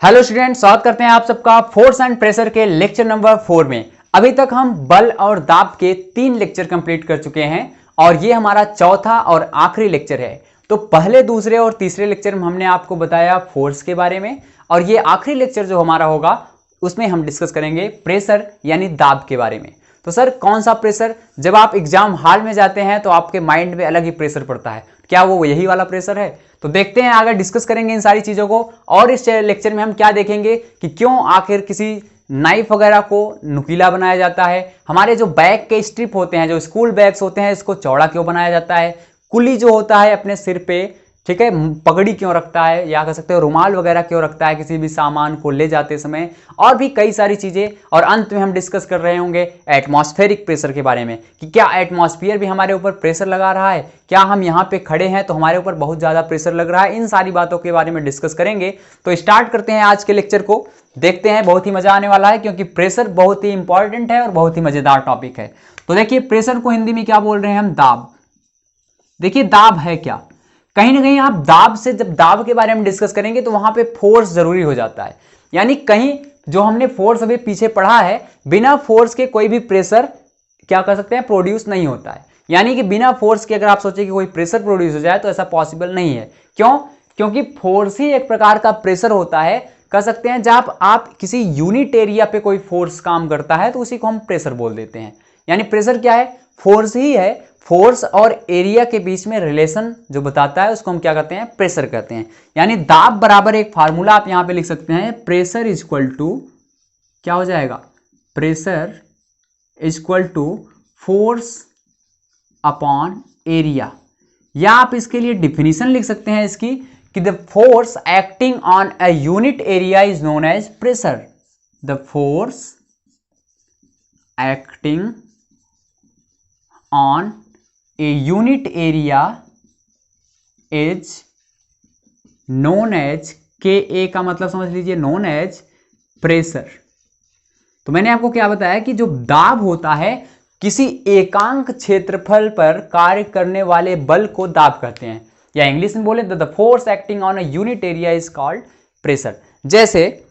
Hello student, स्वागत करते हैं आप सबका फोर्स एंड प्रेशर के लेक्चर नंबर 4 में। अभी तक हम बल और दाब के 3 लेक्चर कंप्लीट कर चुके हैं और ये हमारा चौथा और आखिरी लेक्चर है। तो पहले, दूसरे और तीसरे लेक्चर में हमने आपको बताया फोर्स के बारे में और ये आखिरी लेक्चर जो हमारा होगा उसमें हम डिस्कस करेंगे प्रेशर यानी दाब के बारे में। तो सर, कौन सा प्रेशर? जब आप एग्जाम हॉल में जाते हैं तो आपके माइंड में अलग ही प्रेशर पड़ता है। क्या वो यही वाला प्रेशर है? तो देखते हैं, आगे डिस्कस करेंगे इन सारी चीजों को। और इस लेक्चर में हम क्या देखेंगे कि क्यों आखिर किसी नाइफ वगैरह को नुकीला बनाया जाता है, हमारे जो बैग के स्ट्रिप होते हैं, जो स्कूल बैग्स होते हैं, इसको चौड़ा क्यों बनाया जाता है, कुली जो होता है अपने सिर पे, ठीक है, पगड़ी क्यों रखता है, या कह सकते हो रुमाल वगैरह क्यों रखता है किसी भी सामान को ले जाते समय, और भी कई सारी चीजें। और अंत में हम डिस्कस कर रहे होंगे एटमॉस्फेरिक प्रेशर के बारे में कि क्या एटमॉस्फेयर भी हमारे ऊपर प्रेशर लगा रहा है, क्या हम यहाँ पे खड़े हैं तो हमारे ऊपर बहुत ज्यादा प्रेशर लग रहा है। इन सारी बातों के बारे में डिस्कस करेंगे। तो स्टार्ट करते हैं आज के लेक्चर को। देखते हैं, बहुत ही मजा आने वाला है क्योंकि प्रेशर बहुत ही इंपॉर्टेंट है और बहुत ही मजेदार टॉपिक है। तो देखिए, प्रेशर को हिंदी में क्या बोल रहे हैं हम? दाब। देखिए, दाब है क्या? कहीं ना कहीं आप दाब से, जब दाब के बारे में डिस्कस करेंगे तो वहां पे फोर्स जरूरी हो जाता है। यानी कहीं जो हमने फोर्स अभी पीछे पढ़ा है, बिना फोर्स के कोई भी प्रेशर क्या कर सकते हैं, प्रोड्यूस नहीं होता है। यानी कि बिना फोर्स के अगर आप सोचे कि कोई प्रेशर प्रोड्यूस हो जाए तो ऐसा पॉसिबल नहीं है। क्यों? क्योंकि फोर्स ही एक प्रकार का प्रेशर होता है, कह सकते हैं। जब आप किसी यूनिट एरिया पे कोई फोर्स काम करता है तो उसी को हम प्रेशर बोल देते हैं। यानी प्रेशर क्या है? फोर्स ही है। फोर्स और एरिया के बीच में रिलेशन जो बताता है उसको हम क्या कहते हैं? प्रेशर कहते हैं। यानी दाब बराबर एक फार्मूला आप यहां पे लिख सकते हैं, प्रेशर इज इक्वल टू क्या हो जाएगा? Pressure is equal to force upon area. या आप इसके लिए डिफिनीशन लिख सकते हैं इसकी कि the force acting on a unit area is known as pressure. The force acting on a unit area is known as, Ka का मतलब समझ लीजिए, known as pressure। तो मैंने आपको क्या बताया कि जो दाब होता है, किसी एकांक क्षेत्रफल पर कार्य करने वाले बल को दाब कहते हैं, या इंग्लिश में बोले तो the force acting on a unit area is called pressure. जैसे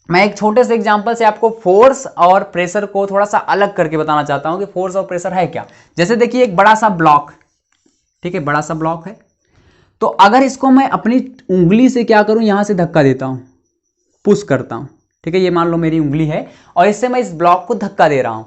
मैं एक छोटे से एग्जांपल से आपको फोर्स और प्रेशर को थोड़ा सा अलग करके बताना चाहता हूं कि फोर्स और प्रेशर है क्या। जैसे देखिए, एक बड़ा सा ब्लॉक, ठीक है, बड़ा सा ब्लॉक है, तो अगर इसको मैं अपनी उंगली से क्या करूं, यहां से धक्का देता हूं, पुश करता हूं, ठीक है, ये मान लो मेरी उंगली है और इससे मैं इस ब्लॉक को धक्का दे रहा हूं,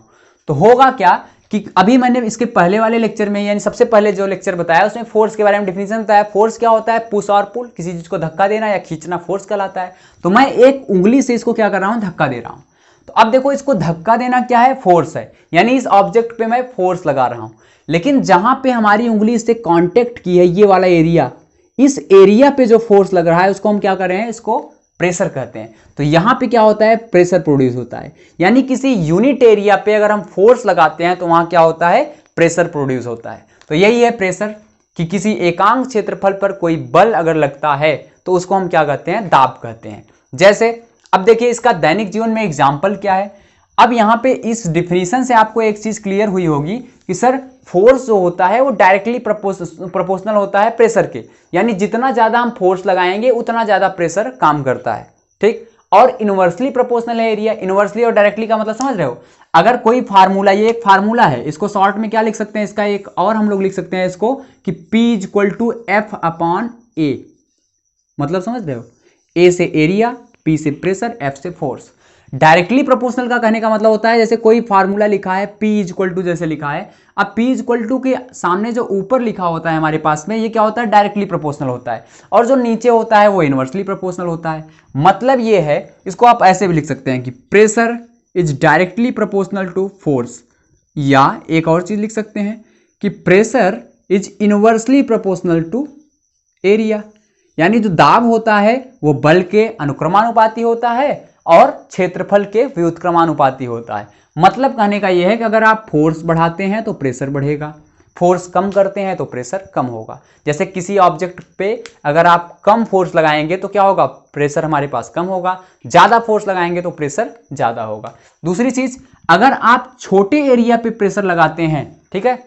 तो होगा क्या कि अभी मैंने इसके पहले वाले लेक्चर में, यानी सबसे पहले जो लेक्चर बताया उसमें फोर्स के बारे में डिफिनीशन बताया। फोर्स क्या होता है? पुश और पुल, किसी चीज को धक्का देना या खींचना फोर्स कहलाता है। तो मैं एक उंगली से इसको क्या कर रहा हूं? धक्का दे रहा हूं। तो अब देखो, इसको धक्का देना क्या है? फोर्स है। यानी इस ऑब्जेक्ट पे मैं फोर्स लगा रहा हूं। लेकिन जहां पे हमारी उंगली इससे कांटेक्ट की है, ये वाला एरिया, इस एरिया पे जो फोर्स लग रहा है उसको हम क्या कर रहे हैं? इसको प्रेशर कहते हैं। तो यहां पे क्या होता है? प्रेशर प्रोड्यूस होता है। यानी किसी यूनिट एरिया पे अगर हम फोर्स लगाते हैं तो वहां क्या होता है? प्रेशर प्रोड्यूस होता है। तो यही है प्रेशर, कि किसी एकांक क्षेत्रफल पर कोई बल अगर लगता है तो उसको हम क्या कहते हैं? दाब कहते हैं। जैसे अब देखिए, इसका दैनिक जीवन में एग्जाम्पल क्या है। अब यहां पे इस डिफिनीशन से आपको एक चीज क्लियर हुई होगी कि सर, फोर्स जो होता है वो डायरेक्टली प्रोपोर्शनल होता है प्रेशर के। यानी जितना ज्यादा हम फोर्स लगाएंगे उतना ज्यादा प्रेशर काम करता है, ठीक। और इनवर्सली प्रोपोर्शनल है एरिया। इनवर्सली और डायरेक्टली का मतलब समझ रहे हो? अगर कोई फार्मूला, ये एक फार्मूला है, इसको शॉर्ट में क्या लिख सकते हैं, इसका एक और हम लोग लिख सकते हैं इसको कि P is equal to F upon A. मतलब समझ रहे हो? ए से एरिया, P से प्रेशर, F से फोर्स। डायरेक्टली प्रोपोर्शनल का कहने का मतलब होता है, जैसे कोई फार्मूला लिखा है P इज इक्वल टू, जैसे लिखा है, अब P इज इक्वल टू के सामने जो ऊपर लिखा होता है हमारे पास में, ये क्या होता है? डायरेक्टली प्रोपोर्शनल होता है, और जो नीचे होता है वो इनवर्सली प्रोपोर्शनल होता है। मतलब ये है, इसको आप ऐसे भी लिख सकते हैं कि pressure is directly proportional to force, या एक और चीज लिख सकते हैं कि pressure is inversely proportional to area. यानी जो दाब होता है वो बल के अनुक्रमानुपाती होता है और क्षेत्रफल के व्युत्क्रमानुपाती होता है। मतलब कहने का यह है कि अगर आप फोर्स बढ़ाते हैं तो प्रेशर बढ़ेगा, फोर्स कम करते हैं तो प्रेशर कम होगा। जैसे किसी ऑब्जेक्ट पे अगर आप कम फोर्स लगाएंगे तो क्या होगा? प्रेशर हमारे पास कम होगा। ज्यादा फोर्स लगाएंगे तो प्रेशर ज्यादा होगा। दूसरी चीज, अगर आप छोटे एरिया पे प्रेशर लगाते हैं, ठीक है,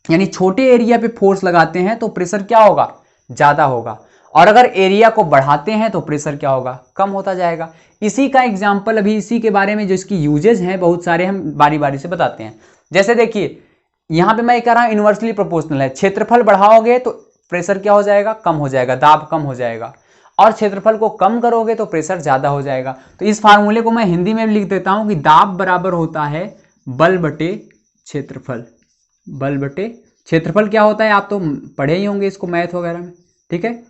यानी छोटे एरिया पे फोर्स लगाते हैं तो प्रेशर क्या होगा? ज्यादा होगा। और अगर एरिया को बढ़ाते हैं तो प्रेशर क्या होगा, कम होता जाएगा। इसी का एग्जाम्पल अभी इसी के बारे में जो इसकी यूजेज हैं बहुत सारे हम बारी बारी से बताते हैं। जैसे देखिए यहाँ पे मैं कह रहा हूँ इन्वर्सली प्रोपोर्शनल है, क्षेत्रफल बढ़ाओगे तो प्रेशर क्या हो जाएगा, कम हो जाएगा, दाब कम हो जाएगा, और क्षेत्रफल को कम करोगे तो प्रेशर ज्यादा हो जाएगा। तो इस फार्मूले को मैं हिंदी में लिख देता हूं कि दाब बराबर होता है बल बटे क्षेत्रफल। बल बटे क्षेत्रफल क्या होता है, आप तो पढ़े ही होंगे इसको मैथ वगैरह में, ठीक है।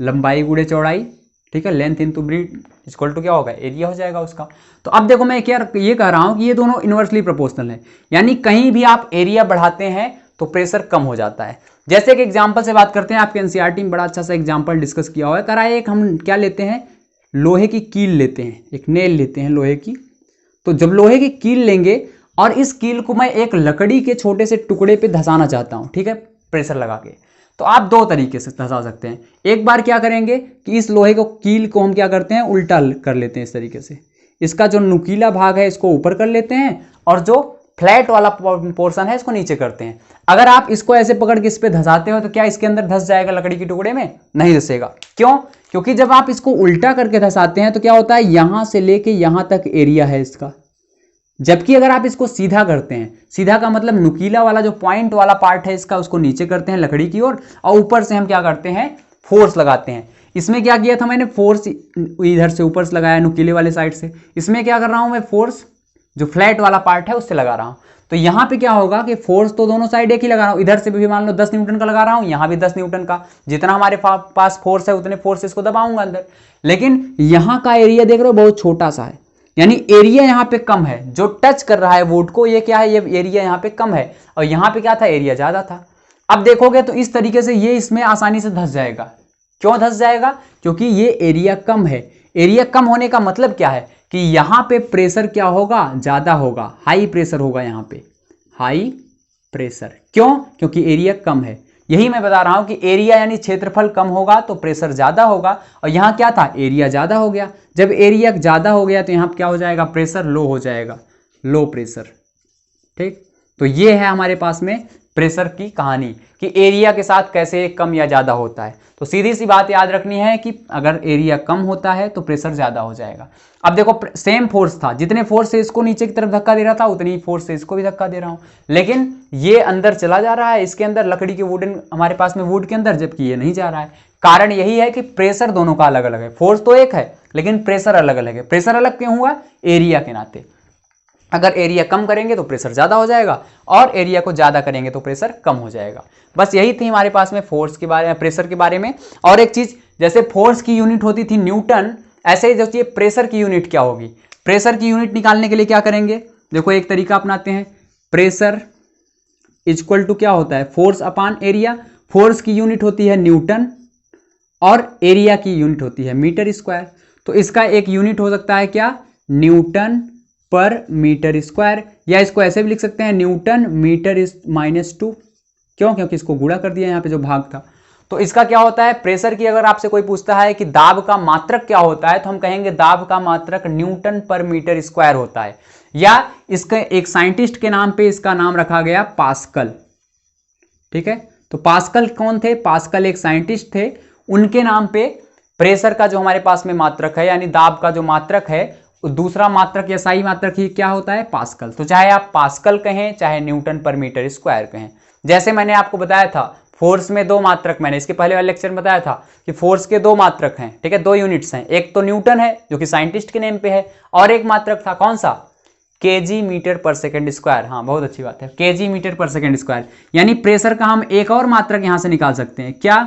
लंबाई गुणे चौड़ाई, ठीक है, length into breadth equal to क्या होगा, एरिया हो जाएगा उसका। तो अब देखो मैं क्या ये कह रहा हूं कि ये दोनों इन्वर्सली प्रोपोर्शनल है, यानी कहीं भी आप एरिया बढ़ाते हैं तो प्रेशर कम हो जाता है। जैसे एक एग्जांपल से बात करते हैं, आपके एनसीईआरटी में बड़ा अच्छा सा एग्जांपल डिस्कस किया हुआ है, करा एक हम क्या लेते हैं, लोहे की कील लेते हैं, एक नेल लेते हैं लोहे की। तो जब लोहे की कील लेंगे और इस कील को मैं एक लकड़ी के छोटे से टुकड़े पे धंसाना चाहता हूं, ठीक है, प्रेशर लगा के, तो आप दो तरीके से धंसा सकते हैं। एक बार क्या करेंगे कि इस लोहे को कील को हम क्या करते हैं, उल्टा कर लेते हैं इस तरीके से, इसका जो नुकीला भाग है इसको ऊपर कर लेते हैं और जो फ्लैट वाला पोर्शन है इसको नीचे करते हैं। अगर आप इसको ऐसे पकड़ के इस पे धंसाते हो तो क्या इसके अंदर धंस जाएगा लकड़ी के टुकड़े में, नहीं धंसेगा। क्यों, क्योंकि जब आप इसको उल्टा करके धंसाते हैं तो क्या होता है, यहां से लेके यहां तक एरिया है इसका, जबकि अगर आप इसको सीधा करते हैं, सीधा का मतलब नुकीला वाला जो पॉइंट वाला पार्ट है इसका उसको नीचे करते हैं लकड़ी की ओर, और ऊपर से हम क्या करते हैं, फोर्स लगाते हैं। इसमें क्या किया था मैंने, फोर्स इधर से ऊपर से लगाया नुकीले वाले साइड से, इसमें क्या कर रहा हूं मैं, फोर्स जो फ्लैट वाला पार्ट है उससे लगा रहा हूं। तो यहां पे क्या होगा कि फोर्स तो दोनों साइड एक ही लगा रहा हूं, इधर से भी मान लो 10 न्यूटन का लगा रहा हूं, यहां भी 10 न्यूटन का, जितना हमारे पास फोर्स है उतने फोर्स इसको दबाऊंगा अंदर। लेकिन यहां का एरिया देख रहे हो बहुत छोटा सा है, यानी एरिया यहां पे कम है, जो टच कर रहा है वुड को ये क्या है, ये एरिया यहां पे कम है, और यहां पे क्या था, एरिया ज्यादा था। अब देखोगे तो इस तरीके से ये इसमें आसानी से धंस जाएगा। क्यों धंस जाएगा, क्योंकि ये एरिया कम है। एरिया कम होने का मतलब क्या है कि यहां पे प्रेशर क्या होगा, ज्यादा होगा, हाई प्रेशर होगा यहां पे, हाई प्रेशर। क्यों, क्योंकि एरिया कम है। यही मैं बता रहा हूं कि एरिया यानी क्षेत्रफल कम होगा तो प्रेशर ज्यादा होगा, और यहां क्या था, एरिया ज्यादा हो गया। जब एरिया ज्यादा हो गया तो यहां क्या हो जाएगा, प्रेशर लो हो जाएगा, लो प्रेशर, ठीक। तो ये है हमारे पास में प्रेशर की कहानी कि एरिया के साथ कैसे कम या ज्यादा होता है। तो सीधी सी बात याद रखनी है कि अगर एरिया कम होता है तो प्रेशर ज्यादा हो जाएगा। अब देखो सेम फोर्स था, जितने फोर्स से इसको नीचे की तरफ धक्का दे रहा था उतनी फोर्स से इसको भी धक्का दे रहा हूं, लेकिन ये अंदर चला जा रहा है इसके अंदर, लकड़ी के वुडन हमारे पास में वुड के अंदर, जबकि ये नहीं जा रहा है। कारण यही है कि प्रेशर दोनों का अलग अलग है, फोर्स तो एक है लेकिन प्रेशर अलग अलग है। प्रेशर अलग क्यों हुआ, एरिया के नाते। अगर एरिया कम करेंगे तो प्रेशर ज्यादा हो जाएगा, और एरिया को ज्यादा करेंगे तो प्रेशर कम हो जाएगा। बस यही थी हमारे पास में फोर्स के बारे में, प्रेशर के बारे में। और एक चीज, जैसे फोर्स की यूनिट होती थी न्यूटन, ऐसे ही सोचिए प्रेशर की यूनिट क्या होगी। प्रेशर की यूनिट निकालने के लिए क्या करेंगे, देखो एक तरीका अपनाते हैं, प्रेशर इक्वल टू क्या होता है, फोर्स अपान एरिया। फोर्स की यूनिट होती है न्यूटन और एरिया की यूनिट होती है मीटर स्क्वायर। तो इसका एक यूनिट हो सकता है क्या, न्यूटन पर मीटर स्क्वायर, या इसको ऐसे भी लिख सकते हैं न्यूटन मीटर -2। क्यों, क्योंकि इसको गुणा कर दिया यहाँ पे जो भाग था। तो इसका क्या होता है, प्रेशर की अगर आपसे कोई पूछता है कि दाब का मात्रक क्या होता है, तो हम कहेंगे दाब का मात्रक न्यूटन पर मीटर स्क्वायर होता है। या इसके एक साइंटिस्ट के नाम पे इसका नाम रखा गया पास्कल, ठीक है। तो पास्कल कौन थे, पास्कल एक साइंटिस्ट थे, उनके नाम पे प्रेशर का जो हमारे पास में मात्रक है, यानी दाब का जो मात्रक है, दूसरा मात्रक या सही मात्रक ही क्या होता है, पास्कल। तो चाहे आप पास्कल कहें चाहे न्यूटन पर मीटर स्क्वायर कहें। जैसे मैंने आपको बताया था फोर्स में दो मात्रक, मैंने इसके पहले वाले लेक्चर में बताया था कि फोर्स के दो मात्रक हैं, ठीक है, दो यूनिट्स हैं। एक तो न्यूटन है जो कि साइंटिस्ट के नेम पे है, और एक मात्रक था कौन सा, केजी मीटर पर सेकंड स्क्वायर। हाँ बहुत अच्छी बात है, केजी मीटर पर सेकंड स्क्वायर। यानी प्रेशर का हम एक और मात्रक यहां से निकाल सकते हैं, क्या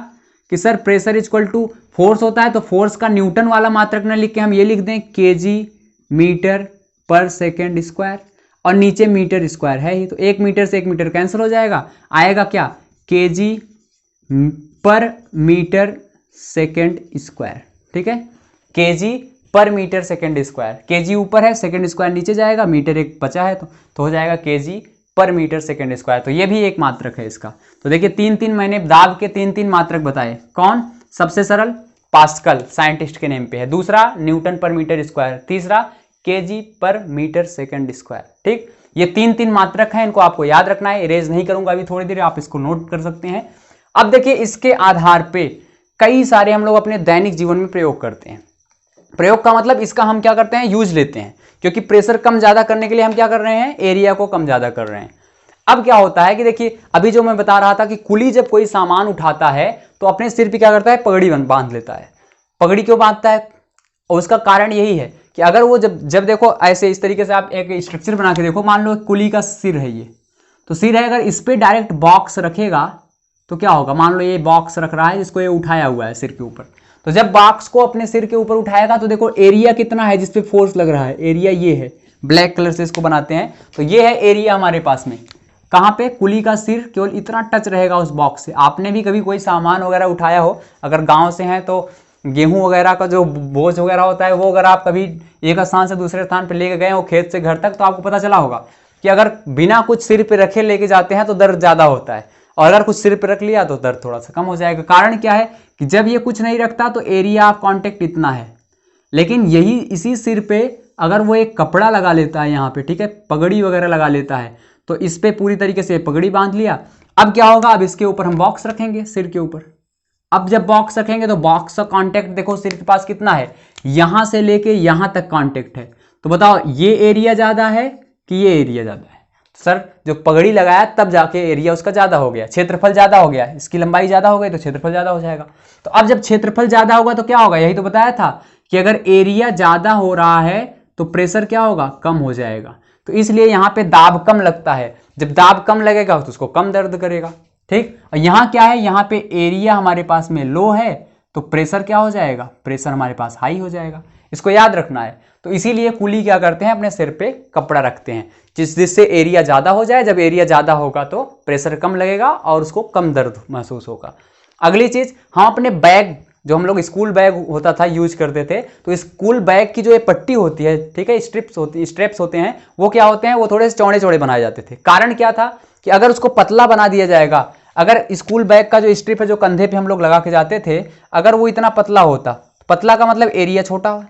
कि sir pressure equal to force होता है, तो फोर्स का न्यूटन वाला मात्रक न लिख के हम ये लिख दें केजी मीटर पर सेकेंड स्क्वायर, और नीचे मीटर स्क्वायर है ही, तो एक मीटर से एक मीटर कैंसिल हो जाएगा, आएगा क्या, केजी पर मीटर सेकेंड स्क्वायर, ठीक है, केजी पर मीटर सेकेंड स्क्वायर। केजी ऊपर है, सेकेंड स्क्वायर नीचे जाएगा, मीटर एक बचा है तो हो जाएगा केजी पर मीटर सेकेंड स्क्वायर। तो ये भी एक मात्रक है इसका। तो देखिए तीन मैंने दाब के तीन मात्रक बताए। कौन, सबसे सरल पास्कल साइंटिस्ट के नेम पे है, दूसरा न्यूटन पर मीटर स्क्वायर, तीसरा केजी पर मीटर सेकंड स्क्वायर, ठीक। ये तीन मात्रक हैं, इनको आपको याद रखना है। इरेज नहीं करूंगा अभी थोड़ी देर, आप इसको नोट कर सकते हैं। अब देखिए इसके आधार पे कई सारे हम लोग अपने दैनिक जीवन में प्रयोग करते हैं। प्रयोग का मतलब इसका हम क्या करते हैं, यूज लेते हैं, क्योंकि प्रेशर कम ज्यादा करने के लिए हम क्या कर रहे हैं, एरिया को कम ज्यादा कर रहे हैं। अब क्या होता है कि देखिए अभी जो मैं बता रहा था कि कुली जब कोई सामान उठाता है तो अपने सिर पे क्या करता है, पगड़ी बांध लेता है। पगड़ी क्यों बांधता है, और उसका कारण यही है कि अगर वो जब देखो ऐसे इस तरीके से आप एक स्ट्रक्चर बना के देखो, मान लो कुली का सिर है ये, तो सिर है, अगर इस पे डायरेक्ट बॉक्स रखेगा तो क्या होगा, मान लो ये बॉक्स रख रहा है जिसको ये उठाया हुआ है सिर के ऊपर, तो जब बॉक्स को अपने सिर के ऊपर उठाएगा तो देखो एरिया कितना है जिसपे फोर्स लग रहा है, एरिया ये है, ब्लैक कलर से इसको बनाते हैं, तो ये है एरिया हमारे पास में। कहाँ पे, कुली का सिर केवल इतना टच रहेगा उस बॉक्स से। आपने भी कभी कोई सामान वगैरह उठाया हो, अगर गांव से हैं तो गेहूं वगैरह का जो बोझ वगैरह होता है वो अगर आप कभी एक स्थान से दूसरे स्थान पे लेके गए हो खेत से घर तक, तो आपको पता चला होगा कि अगर बिना कुछ सिर पे रखे लेके जाते हैं तो दर्द ज्यादा होता है, और अगर कुछ सिर पे रख लिया तो दर्द थोड़ा सा कम हो जाएगा। कारण क्या है कि जब ये कुछ नहीं रखता तो एरिया ऑफ कॉन्टेक्ट इतना है, लेकिन यही इसी सिर पे अगर वो एक कपड़ा लगा लेता है यहाँ पे, ठीक है, पगड़ी वगैरह लगा लेता है, तो इस पे पूरी तरीके से पगड़ी बांध लिया। अब क्या होगा, अब इसके ऊपर हम बॉक्स रखेंगे सिर के ऊपर। अब जब बॉक्स रखेंगे तो बॉक्स का कांटेक्ट देखो सिर के पास कितना है, यहां से लेके यहां तक कांटेक्ट है, तो बताओ ये एरिया ज्यादा है कि ये एरिया ज्यादा है। सर जो पगड़ी लगाया तब जाके एरिया उसका ज्यादा हो गया, क्षेत्रफल ज्यादा हो गया, इसकी लंबाई ज्यादा हो गई तो क्षेत्रफल ज्यादा हो जाएगा। तो अब जब क्षेत्रफल ज्यादा होगा तो क्या होगा, यही तो बताया था कि अगर एरिया ज्यादा हो रहा है तो प्रेशर क्या होगा, कम हो जाएगा। तो इसलिए यहाँ पे दाब कम लगता है, जब दाब कम लगेगा तो उसको कम दर्द करेगा, ठीक। और यहाँ क्या है, यहाँ पे एरिया हमारे पास में लो है तो प्रेशर क्या हो जाएगा, प्रेशर हमारे पास हाई हो जाएगा, इसको याद रखना है। तो इसीलिए कुली क्या करते हैं, अपने सिर पे कपड़ा रखते हैं जिससे एरिया ज्यादा हो जाए। जब एरिया ज्यादा होगा तो प्रेशर कम लगेगा और उसको कम दर्द महसूस होगा। अगली चीज, हम अपने बैग, जो हम लोग स्कूल बैग होता था यूज करते थे, तो स्कूल बैग की जो ये पट्टी होती है, ठीक है, स्ट्रेप्स होते हैं, वो क्या होते हैं, वो थोड़े से चौड़े चौड़े बनाए जाते थे। कारण क्या था कि अगर उसको पतला बना दिया जाएगा, अगर स्कूल बैग का जो स्ट्रिप है जो कंधे पे हम लोग लगा के जाते थे, अगर वो इतना पतला होता, पतला का मतलब एरिया छोटा हो,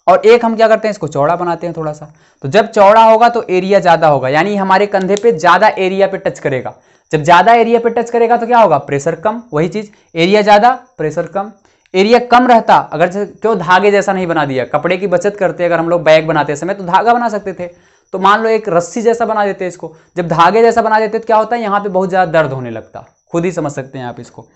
और एक हम क्या करते हैं, इसको चौड़ा बनाते हैं थोड़ा सा, तो जब चौड़ा होगा तो एरिया ज्यादा होगा, यानी हमारे कंधे पे ज्यादा एरिया पे टच करेगा। जब ज्यादा एरिया पे टच करेगा तो क्या होगा, प्रेशर कम। वही चीज, एरिया ज्यादा प्रेशर कम। एरिया कम रहता, अगर क्यों धागे जैसा नहीं बना दिया, कपड़े की बचत करते अगर हम लोग बैग बनाते समय तो धागा बना सकते थे, तो मान लो एक रस्सी जैसा बना देते इसको, जब धागे जैसा बना देते तो क्या होता है, यहाँ पे बहुत ज्यादा दर्द होने लगता, खुद ही समझ सकते हैं आप इसको।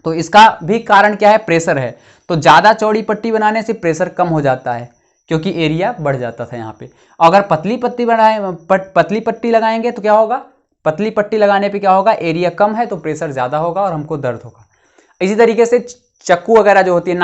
तो इसका भी कारण क्या है, प्रेशर है। तो ज्यादा चौड़ी पट्टी बनाने से प्रेशर कम हो जाता है क्योंकि एरिया बढ़ जाता था यहाँ पे। अगर पतली पट्टी लगाएंगे तो क्या होगा, पतली पट्टी लगाने पे क्या होगा, एरिया कम है तो प्रेशर ज्यादा होगा और हमको दर्द होगा। इसी तरीके से चक्कू वगैरह जो होती है,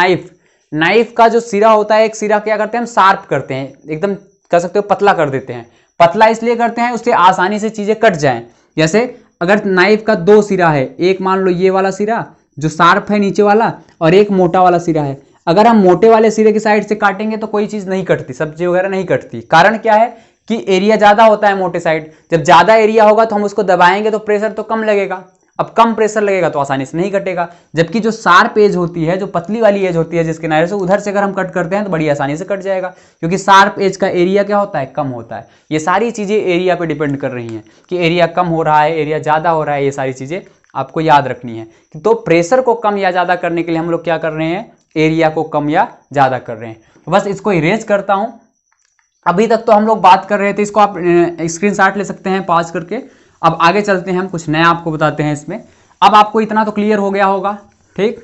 नाइफ का जो सिरा होता है, एक सिरा क्या करते हैं हम शार्प करते हैं, एकदम कह सकते हो पतला कर देते हैं। पतला इसलिए करते हैं उससे आसानी से चीजें कट जाएं। जैसे अगर नाइफ का दो सिरा है, एक मान लो ये वाला सिरा जो शार्प है नीचे वाला, और एक मोटा वाला सिरा है, अगर हम मोटे वाले सिरे की साइड से काटेंगे तो कोई चीज नहीं कटती, सब्जी वगैरह नहीं कटती। कारण क्या है कि एरिया ज्यादा होता है मोटे साइड, जब ज्यादा एरिया होगा तो हम उसको दबाएंगे तो प्रेशर तो कम लगेगा, अब कम प्रेशर लगेगा तो आसानी से नहीं कटेगा। जबकि जो शार्प एज होती है, जो पतली वाली एज होती है जिसके किनारे से, उधर से अगर हम कट करते हैं तो बड़ी आसानी से कट जाएगा, क्योंकि शार्प एज का एरिया क्या होता है, कम होता है। ये सारी चीजें एरिया पे डिपेंड कर रही हैं कि एरिया कम हो रहा है, एरिया ज्यादा हो रहा है, ये सारी चीजें आपको याद रखनी है। तो प्रेशर को कम या ज्यादा करने के लिए हम लोग क्या कर रहे हैं, एरिया को कम या ज्यादा कर रहे हैं। तो बस इसको इरेज करता हूं। अभी तक तो हम लोग बात कर रहे थे, इसको आप स्क्रीनशॉट ले सकते हैं पॉज करके। अब आगे चलते हैं, हम कुछ नया आपको बताते हैं इसमें। अब आपको इतना तो क्लियर हो गया होगा, ठीक।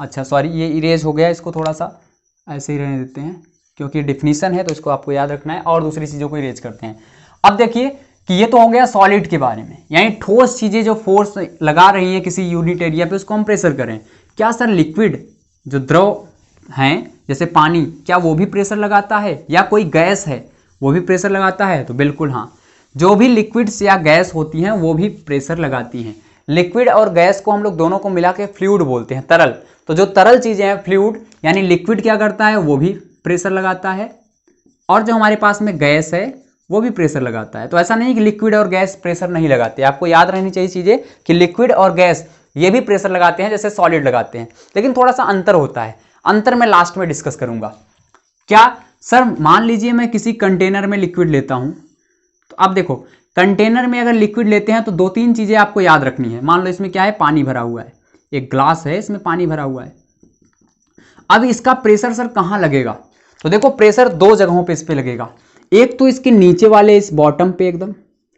अच्छा सॉरी, ये इरेज हो गया, इसको थोड़ा सा ऐसे ही रहने देते हैं क्योंकि डिफिनीशन है तो इसको आपको याद रखना है, और दूसरी चीज़ों को इरेज करते हैं। अब देखिए कि ये तो हो गया सॉलिड के बारे में, यानी ठोस चीज़ें जो फोर्स लगा रही हैं किसी यूनिट एरिया पे, उसको हम प्रेशर करें। क्या सर लिक्विड जो द्रव हैं जैसे पानी, क्या वो भी प्रेशर लगाता है, या कोई गैस है वो भी प्रेशर लगाता है? तो बिल्कुल हाँ, जो भी लिक्विड्स या गैस होती हैं वो भी प्रेशर लगाती हैं। लिक्विड और गैस को हम लोग दोनों को मिला के फ्लूइड बोलते हैं, तरल। तो जो तरल चीजें हैं फ्लूइड, यानी लिक्विड क्या करता है, वो भी प्रेशर लगाता है, और जो हमारे पास में गैस है वो भी प्रेशर लगाता है। तो ऐसा नहीं कि लिक्विड और गैस प्रेशर नहीं लगाते, आपको याद रहनी चाहिए चीजें कि लिक्विड और गैस ये भी प्रेशर लगाते हैं जैसे सॉलिड लगाते हैं, लेकिन थोड़ा सा अंतर होता है। अंतर मैं लास्ट में डिस्कस करूंगा। क्या सर, मान लीजिए मैं किसी कंटेनर में लिक्विड लेता हूं, तो अब देखो कंटेनर में अगर लिक्विड लेते हैं तो दो तीन चीजें आपको याद रखनी है। मान लो इसमें क्या है, पानी भरा हुआ है, एक ग्लास है, इसमें पानी भरा हुआ है। अब इसका प्रेशर सर कहाँ लगेगा? तो देखो प्रेशर दो जगहों पे इस पे लगेगा। एक तो इसके नीचे वाले इस बॉटम पे एकदम,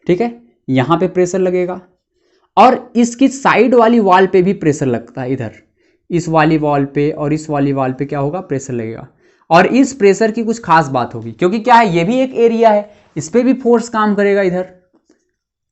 ठीक है, यहां पे प्रेशर लगेगा, और इसकी साइड वाली वॉल पे भी प्रेशर लगता है। इधर इस वाली वॉल पे और इस वाली वॉल पे क्या होगा? प्रेशर लगेगा। और इस प्रेशर की कुछ खास बात होगी, क्योंकि क्या है, ये भी एक एरिया है, इस पे भी फोर्स काम करेगा इधर,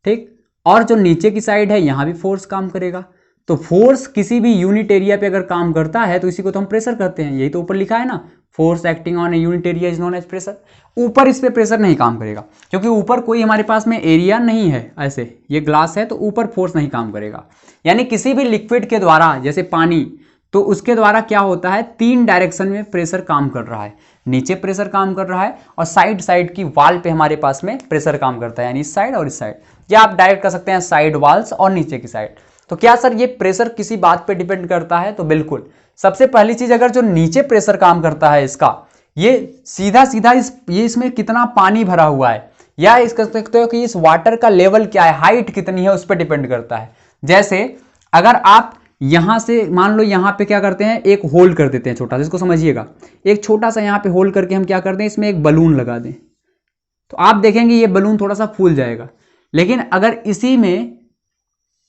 ठीक, और जो नीचे की साइड है यहां भी फोर्स काम करेगा। तो फोर्स किसी भी यूनिट एरिया पे अगर काम करता है तो इसी को तो हम प्रेशर कहते हैं। यही तो ऊपर लिखा है ना, force acting on a unit area is known as pressure. ऊपर इस पे प्रेशर नहीं काम करेगा, क्योंकि ऊपर कोई हमारे पास में एरिया नहीं है। ऐसे ये ग्लास है तो ऊपर फोर्स नहीं काम करेगा। यानी किसी भी लिक्विड के द्वारा, जैसे पानी, तो उसके द्वारा क्या होता है, तीन डायरेक्शन में प्रेशर काम कर रहा है। नीचे प्रेशर काम कर रहा है और साइड साइड की वॉल पे हमारे पास में प्रेशर काम करता है, यानी इस साइड और इस साइड, या आप डायरेक्ट कर सकते हैं साइड वॉल्स और नीचे की साइड। तो क्या सर ये प्रेशर किसी बात पे डिपेंड करता है? तो बिल्कुल। सबसे पहली चीज, अगर जो नीचे प्रेशर काम करता है इसका, ये सीधा सीधा ये इसमें कितना पानी भरा हुआ है, या इस कह सकते हो कि इस वाटर का लेवल क्या है, हाइट कितनी है, उस पर डिपेंड करता है। जैसे अगर आप यहां से मान लो, यहां पे क्या करते हैं, एक होल कर देते हैं छोटा सा, इसको समझिएगा। एक छोटा सा यहां पे होल करके हम क्या करते हैं, इसमें एक बलून लगा दें, तो आप देखेंगे ये बलून थोड़ा सा फूल जाएगा। लेकिन अगर इसी में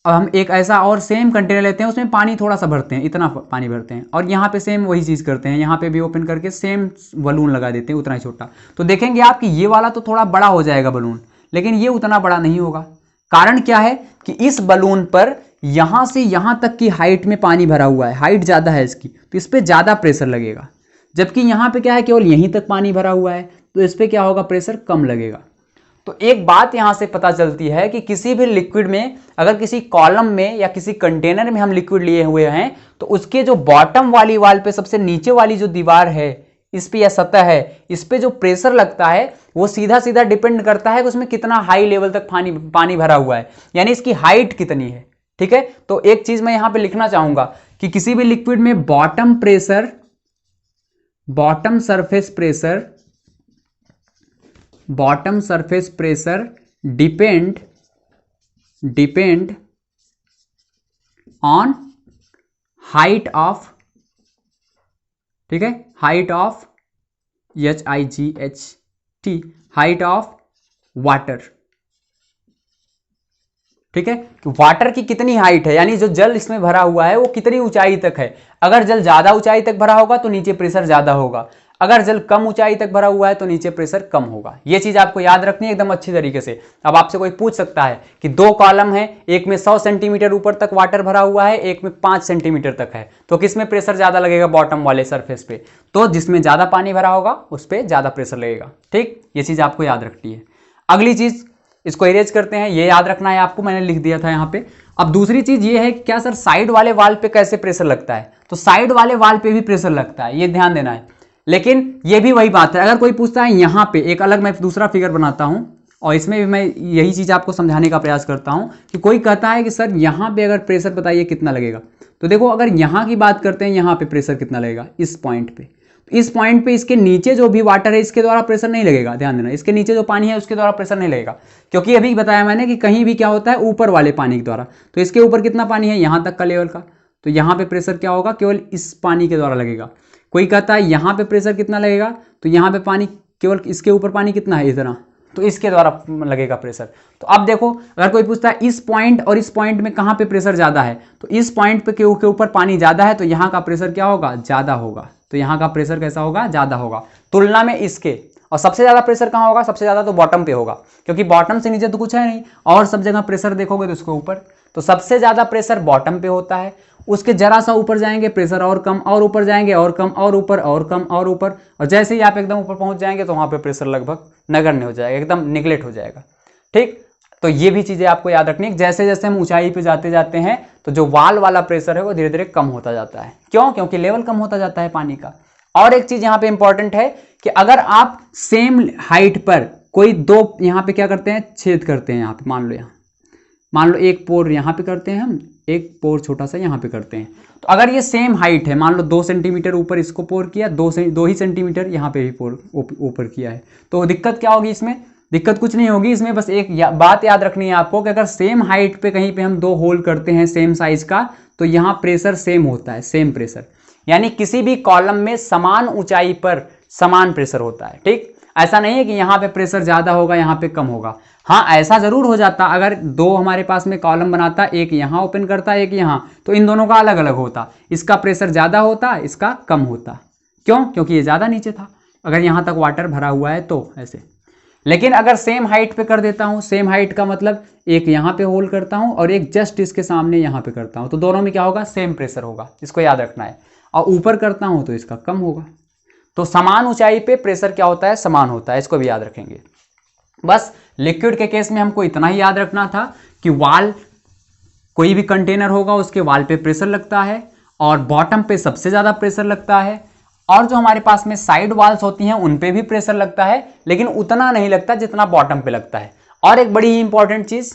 अब हम एक ऐसा और सेम कंटेनर लेते हैं, उसमें पानी थोड़ा सा भरते हैं, इतना पानी भरते हैं, और यहाँ पे सेम वही चीज़ करते हैं, यहाँ पे भी ओपन करके सेम बलून लगा देते हैं, उतना ही छोटा, तो देखेंगे आप कि ये वाला तो थोड़ा बड़ा हो जाएगा बलून, लेकिन ये उतना बड़ा नहीं होगा। कारण क्या है कि इस बलून पर यहाँ से यहाँ तक की हाइट में पानी भरा हुआ है, हाइट ज़्यादा है इसकी, तो इस पर ज़्यादा प्रेशर लगेगा। जबकि यहाँ पे क्या है, केवल यहीं तक पानी भरा हुआ है, तो इस पर क्या होगा, प्रेशर कम लगेगा। तो एक बात यहां से पता चलती है कि किसी भी लिक्विड में, अगर किसी कॉलम में या किसी कंटेनर में हम लिक्विड लिए हुए हैं, तो उसके जो बॉटम वाली वाल पे सबसे नीचे वाली जो दीवार है इस पे या सतह है, इस पे जो प्रेशर लगता है वो सीधा सीधा डिपेंड करता है कि उसमें कितना हाई लेवल तक पानी भरा हुआ है, यानी इसकी हाइट कितनी है। ठीक है, तो एक चीज मैं यहां पे लिखना चाहूंगा कि किसी भी लिक्विड में bottom surface pressure depend on height of, ठीक है, height of HIGHT, height of water. ठीक है, कि वाटर की कितनी हाइट है, यानी जो जल इसमें भरा हुआ है वो कितनी ऊंचाई तक है। अगर जल ज्यादा ऊंचाई तक भरा होगा तो नीचे प्रेशर ज्यादा होगा, अगर जल कम ऊंचाई तक भरा हुआ है तो नीचे प्रेशर कम होगा। ये चीज आपको याद रखनी है एकदम अच्छी तरीके से। अब आपसे कोई पूछ सकता है कि दो कॉलम है, एक में 100 सेंटीमीटर ऊपर तक वाटर भरा हुआ है, एक में 5 सेंटीमीटर तक है, तो किसमें प्रेशर ज्यादा लगेगा? बॉटम वाले सरफेस पे। तो जिसमें ज्यादा पानी भरा होगा उस पर ज्यादा प्रेशर लगेगा। ठीक, ये चीज आपको याद रखनी है। अगली चीज, इसको इरेज करते हैं, ये याद रखना है आपको, मैंने लिख दिया था यहाँ पे। अब दूसरी चीज ये है, क्या सर साइड वाले वाल पे कैसे प्रेशर लगता है? तो साइड वाले वाल पे भी प्रेशर लगता है, ये ध्यान देना है। लेकिन ये भी वही बात है, अगर कोई पूछता है यहाँ पे, एक अलग मैं दूसरा फिगर बनाता हूँ और इसमें भी मैं यही चीज आपको समझाने का प्रयास करता हूँ कि कोई कहता है कि सर यहाँ पे अगर प्रेशर बताइए कितना लगेगा, तो देखो अगर यहाँ की बात करते हैं, यहाँ पे प्रेशर कितना लगेगा, इस पॉइंट पे। इस पॉइंट पे इसके नीचे जो भी वाटर है इसके द्वारा प्रेशर नहीं लगेगा, ध्यान देना, इसके नीचे जो पानी है उसके द्वारा प्रेशर नहीं लगेगा, क्योंकि अभी बताया मैंने कि कहीं भी क्या होता है, ऊपर वाले पानी के द्वारा। तो इसके ऊपर कितना पानी है, यहाँ तक का लेवल का, तो यहाँ पे प्रेशर क्या होगा, केवल इस पानी के द्वारा लगेगा। कोई कहता है यहाँ पे प्रेशर कितना लगेगा, तो यहाँ पे पानी केवल इसके ऊपर पानी कितना है, इतना, तो इसके द्वारा लगेगा प्रेशर। तो अब देखो, अगर कोई पूछता है इस पॉइंट और इस पॉइंट में कहाँ पे प्रेशर ज्यादा है, तो इस पॉइंट पे के ऊपर पानी ज्यादा है, तो यहाँ का प्रेशर क्या होगा, ज्यादा होगा। तो यहाँ का प्रेशर कैसा होगा, ज्यादा होगा तुलना में इसके। और सबसे ज्यादा प्रेशर कहाँ होगा, सबसे ज्यादा तो बॉटम पे होगा, क्योंकि बॉटम से नीचे तो कुछ है नहीं, और सब जगह प्रेशर देखोगे तो उसके ऊपर। तो सबसे ज्यादा प्रेशर बॉटम पे होता है, उसके जरा सा ऊपर जाएंगे प्रेशर और कम, और ऊपर जाएंगे और कम, और ऊपर और कम, और ऊपर, और जैसे ही आप एकदम ऊपर पहुंच जाएंगे तो वहां पे प्रेशर लगभग नगण्य हो जाएगा, एकदम निगलेक्ट हो जाएगा। ठीक, तो ये भी चीजें आपको याद रखनी है। जैसे जैसे हम ऊंचाई पे जाते जाते हैं तो जो वाल वाला प्रेशर है वो धीरे धीरे कम होता जाता है। क्यों? क्योंकि लेवल कम होता जाता है पानी का। और एक चीज यहाँ पे इंपॉर्टेंट है कि अगर आप सेम हाइट पर कोई दो यहाँ पे क्या करते हैं, छेद करते हैं, यहाँ पे मान लो एक पोर यहाँ पे करते हैं हम, एक पोर छोटा सा यहाँ पे करते हैं, तो अगर ये सेम हाइट है, मान लो 2 सेंटीमीटर ऊपर इसको पोर किया, 2 ही सेंटीमीटर यहाँ पे भी पोर ऊपर किया है, तो दिक्कत क्या होगी इसमें? दिक्कत कुछ नहीं होगी इसमें। बस एक बात याद रखनी है आपको कि अगर सेम हाइट पे कहीं पे हम 2 होल करते हैं सेम साइज का, तो यहाँ प्रेशर सेम होता है, सेम प्रेशर, यानी किसी भी कॉलम में समान ऊंचाई पर समान प्रेशर होता है। ठीक, ऐसा नहीं है कि यहाँ पे प्रेशर ज्यादा होगा यहाँ पे कम होगा। हाँ, ऐसा जरूर हो जाता अगर दो हमारे पास में कॉलम बनाता, एक यहाँ ओपन करता एक यहाँ, तो इन दोनों का अलग अलग होता, इसका प्रेशर ज्यादा होता इसका कम होता। क्यों? क्योंकि ये ज्यादा नीचे था, अगर यहाँ तक वाटर भरा हुआ है तो ऐसे। लेकिन अगर सेम हाइट पे कर देता हूँ, सेम हाइट का मतलब एक यहाँ पे होल करता हूँ और एक जस्ट इसके सामने यहाँ पे करता हूँ, तो दोनों में क्या होगा? सेम प्रेशर होगा, इसको याद रखना है। और ऊपर करता हूँ तो इसका कम होगा। तो समान ऊंचाई पे प्रेशर क्या होता है? समान होता है, इसको भी याद रखेंगे। बस लिक्विड के केस में हमको इतना ही याद रखना था कि वाल, कोई भी कंटेनर होगा उसके वाल पे प्रेशर लगता है और बॉटम पे सबसे ज्यादा प्रेशर लगता है, और जो हमारे पास में साइड वाल्स होती हैं उन पे भी प्रेशर लगता है, लेकिन उतना नहीं लगता जितना बॉटम पे लगता है। और एक बड़ी ही इंपॉर्टेंट चीज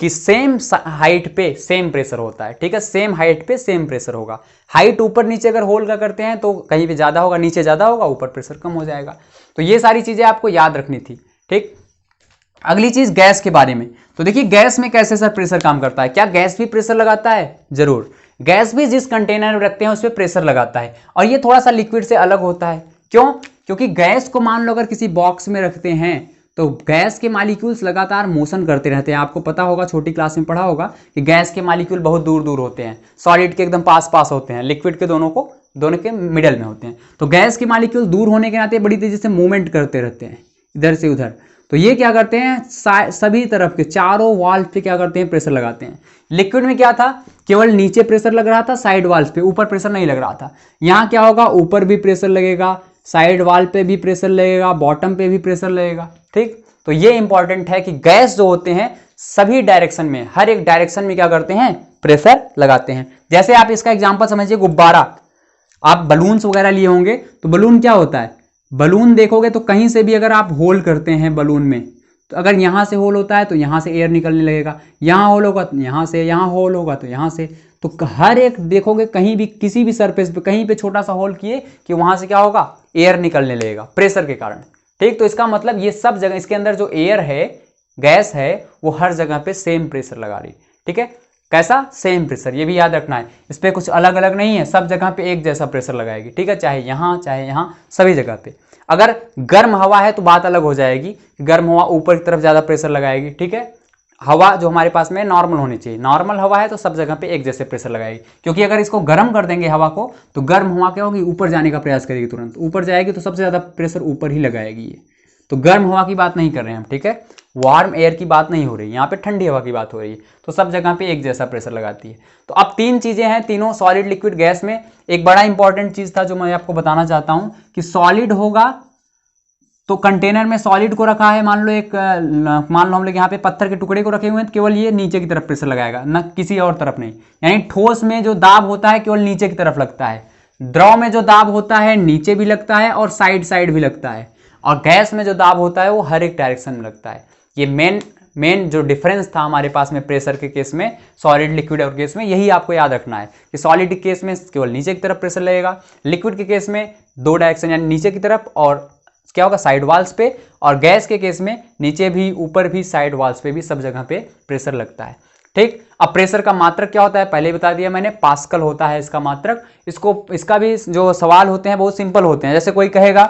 कि सेम हाइट पे सेम प्रेशर होता है। ठीक है, सेम हाइट पे सेम प्रेशर होगा। हाइट ऊपर नीचे अगर होल का करते हैं तो कहीं पे ज्यादा होगा, नीचे ज्यादा होगा, ऊपर प्रेशर कम हो जाएगा। तो ये सारी चीजें आपको याद रखनी थी। ठीक, अगली चीज गैस के बारे में। तो देखिए गैस में कैसे सर प्रेशर काम करता है? क्या गैस भी प्रेशर लगाता है? जरूर, गैस भी जिस कंटेनर में रखते हैं उस पर प्रेशर लगाता है, और ये थोड़ा सा लिक्विड से अलग होता है। क्यों? क्योंकि गैस को मान लो अगर किसी बॉक्स में रखते हैं तो गैस के मॉलिक्यूल्स लगातार मोशन करते रहते हैं। आपको पता होगा, छोटी क्लास में पढ़ा होगा कि गैस के मॉलिक्यूल बहुत दूर दूर होते हैं, सॉलिड के एकदम पास पास होते हैं, लिक्विड के दोनों के मिडल में होते हैं। तो गैस के मॉलिक्यूल दूर होने के नाते बड़ी तेजी से मूवमेंट करते रहते हैं इधर से उधर। तो ये क्या करते हैं? सभी तरफ के चारों वाल्व पे क्या करते हैं? प्रेशर लगाते हैं। लिक्विड में क्या था? केवल नीचे प्रेशर लग रहा था साइड वाल्व पे, ऊपर प्रेशर नहीं लग रहा था। यहाँ क्या होगा? ऊपर भी प्रेशर लगेगा, साइड वाल्व पे भी प्रेशर लगेगा, बॉटम पे भी प्रेशर लगेगा। ठीक, तो ये इंपॉर्टेंट है कि गैस जो होते हैं सभी डायरेक्शन में, हर एक डायरेक्शन में क्या करते हैं? प्रेशर लगाते हैं। जैसे आप इसका एग्जांपल समझिए, गुब्बारा, आप बलून्स वगैरह लिए होंगे, तो बलून क्या होता है? बलून देखोगे तो कहीं से भी अगर आप होल करते हैं बलून में, तो अगर यहाँ से होल होता है तो यहाँ से एयर निकलने लगेगा, यहाँ होल होगा तो यहाँ से, यहाँ होल होगा तो यहाँ से। तो हर एक देखोगे कहीं भी किसी भी सरफेस पे कहीं पे छोटा सा होल किए कि वहां से क्या होगा? एयर निकलने लगेगा प्रेशर के कारण। ठीक, तो इसका मतलब ये सब जगह, इसके अंदर जो एयर है, गैस है, वो हर जगह पे सेम प्रेशर लगा रही। ठीक है, कैसा? सेम प्रेशर, ये भी याद रखना है। इस पर कुछ अलग अलग नहीं है, सब जगह पे एक जैसा प्रेशर लगाएगी। ठीक है, चाहे यहाँ सभी जगह पे। अगर गर्म हवा है तो बात अलग हो जाएगी, गर्म हवा ऊपर की तरफ ज्यादा प्रेशर लगाएगी। ठीक है, हवा जो हमारे पास में नॉर्मल होनी चाहिए, नॉर्मल हवा है तो सब जगह पे एक जैसे प्रेशर लगाएगी। क्योंकि अगर इसको गर्म कर देंगे हवा को, तो गर्म हवा क्या होगी? ऊपर जाने का प्रयास करेगी, तुरंत ऊपर जाएगी तो सबसे ज्यादा प्रेशर ऊपर ही लगाएगी ये। तो गर्म हवा की बात नहीं कर रहे हैं हम। ठीक है, वार्म एयर की बात नहीं हो रही, यहाँ पे ठंडी हवा की बात हो रही है। तो सब जगह पे एक जैसा प्रेशर लगाती है। तो अब तीन चीजें हैं, तीनों सॉलिड, लिक्विड, गैस में। एक बड़ा इंपॉर्टेंट चीज था जो मैं आपको बताना चाहता हूं कि सॉलिड होगा तो कंटेनर में सॉलिड को रखा है, मान लो हम लोग यहाँ पे पत्थर के टुकड़े को रखे हुए हैं, तो केवल ये नीचे की तरफ प्रेशर लगाएगा, न किसी और तरफ नहीं। यानी ठोस में जो दाब होता है केवल नीचे की तरफ लगता है, द्रव में जो दाब होता है नीचे भी लगता है और साइड भी लगता है, और गैस में जो दाब होता है वो हर एक डायरेक्शन में लगता है। ये मेन जो डिफरेंस था हमारे पास में प्रेशर के केस में, सॉलिड, लिक्विड और गैस में, यही आपको याद रखना है कि सॉलिड के केस में केवल नीचे की तरफ प्रेशर लगेगा, लिक्विड के केस में दो डायरेक्शन यानी नीचे की तरफ और क्या होगा? साइड वाल्स पे, और गैस के केस में नीचे भी, ऊपर भी, साइड वाल्स पे भी, सब जगह पे प्रेशर लगता है। ठीक, अब प्रेशर का मात्रक क्या होता है? पहले ही बता दिया मैंने, पास्कल होता है इसका मात्रक। इसका भी जो सवाल होते हैं बहुत सिंपल होते हैं। जैसे कोई कहेगा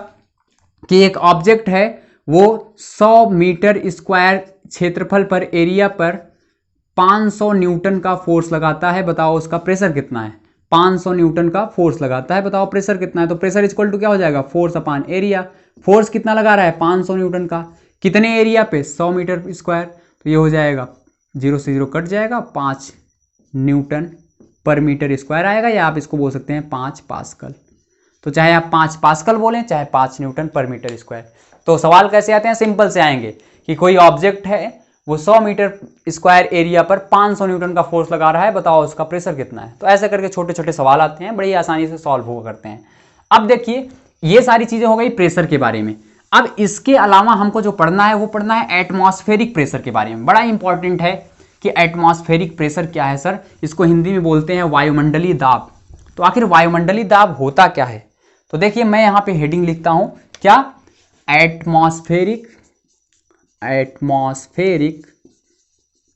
कि एक ऑब्जेक्ट है, वो 100 मीटर स्क्वायर क्षेत्रफल पर, एरिया पर 500 न्यूटन का फोर्स लगाता है, बताओ उसका प्रेशर कितना है? 500 न्यूटन का फोर्स लगाता है, बताओ प्रेशर कितना है? तो प्रेशर इक्वल टू क्या हो जाएगा? Force upon area. फोर्स कितना लगा रहा है? 500 न्यूटन का, कितने एरिया पे? 100 मीटर स्क्वायर। तो ये हो जाएगा 0 से 0 कट जाएगा, 5 न्यूटन पर मीटर स्क्वायर आएगा, या आप इसको बोल सकते हैं 5 पास्कल। तो चाहे आप 5 पास्कल बोलें, चाहे 5 न्यूटन पर मीटर स्क्वायर। तो सवाल कैसे आते हैं? सिंपल से आएंगे कि कोई ऑब्जेक्ट है, वो 100 मीटर स्क्वायर एरिया पर 500 न्यूटन का फोर्स लगा रहा है, बताओ उसका प्रेशर कितना है? तो ऐसे करके छोटे छोटे सवाल आते हैं, बड़ी आसानी से सॉल्व हुआ करते हैं। अब देखिए, ये सारी चीजें हो गई प्रेशर के बारे में। अब इसके अलावा हमको जो पढ़ना है वो पढ़ना है एटमॉस्फेरिक प्रेशर के बारे में। बड़ा इंपॉर्टेंट है कि एटमॉस्फेरिक प्रेशर क्या है सर? इसको हिंदी में बोलते हैं वायुमंडलीय दाब। तो आखिर वायुमंडलीय दाब होता क्या है? तो देखिए, मैं यहां पे हेडिंग लिखता हूं, क्या? Atmospheric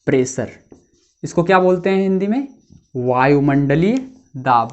pressure. इसको क्या बोलते हैं हिंदी में? वायुमंडलीय दाब।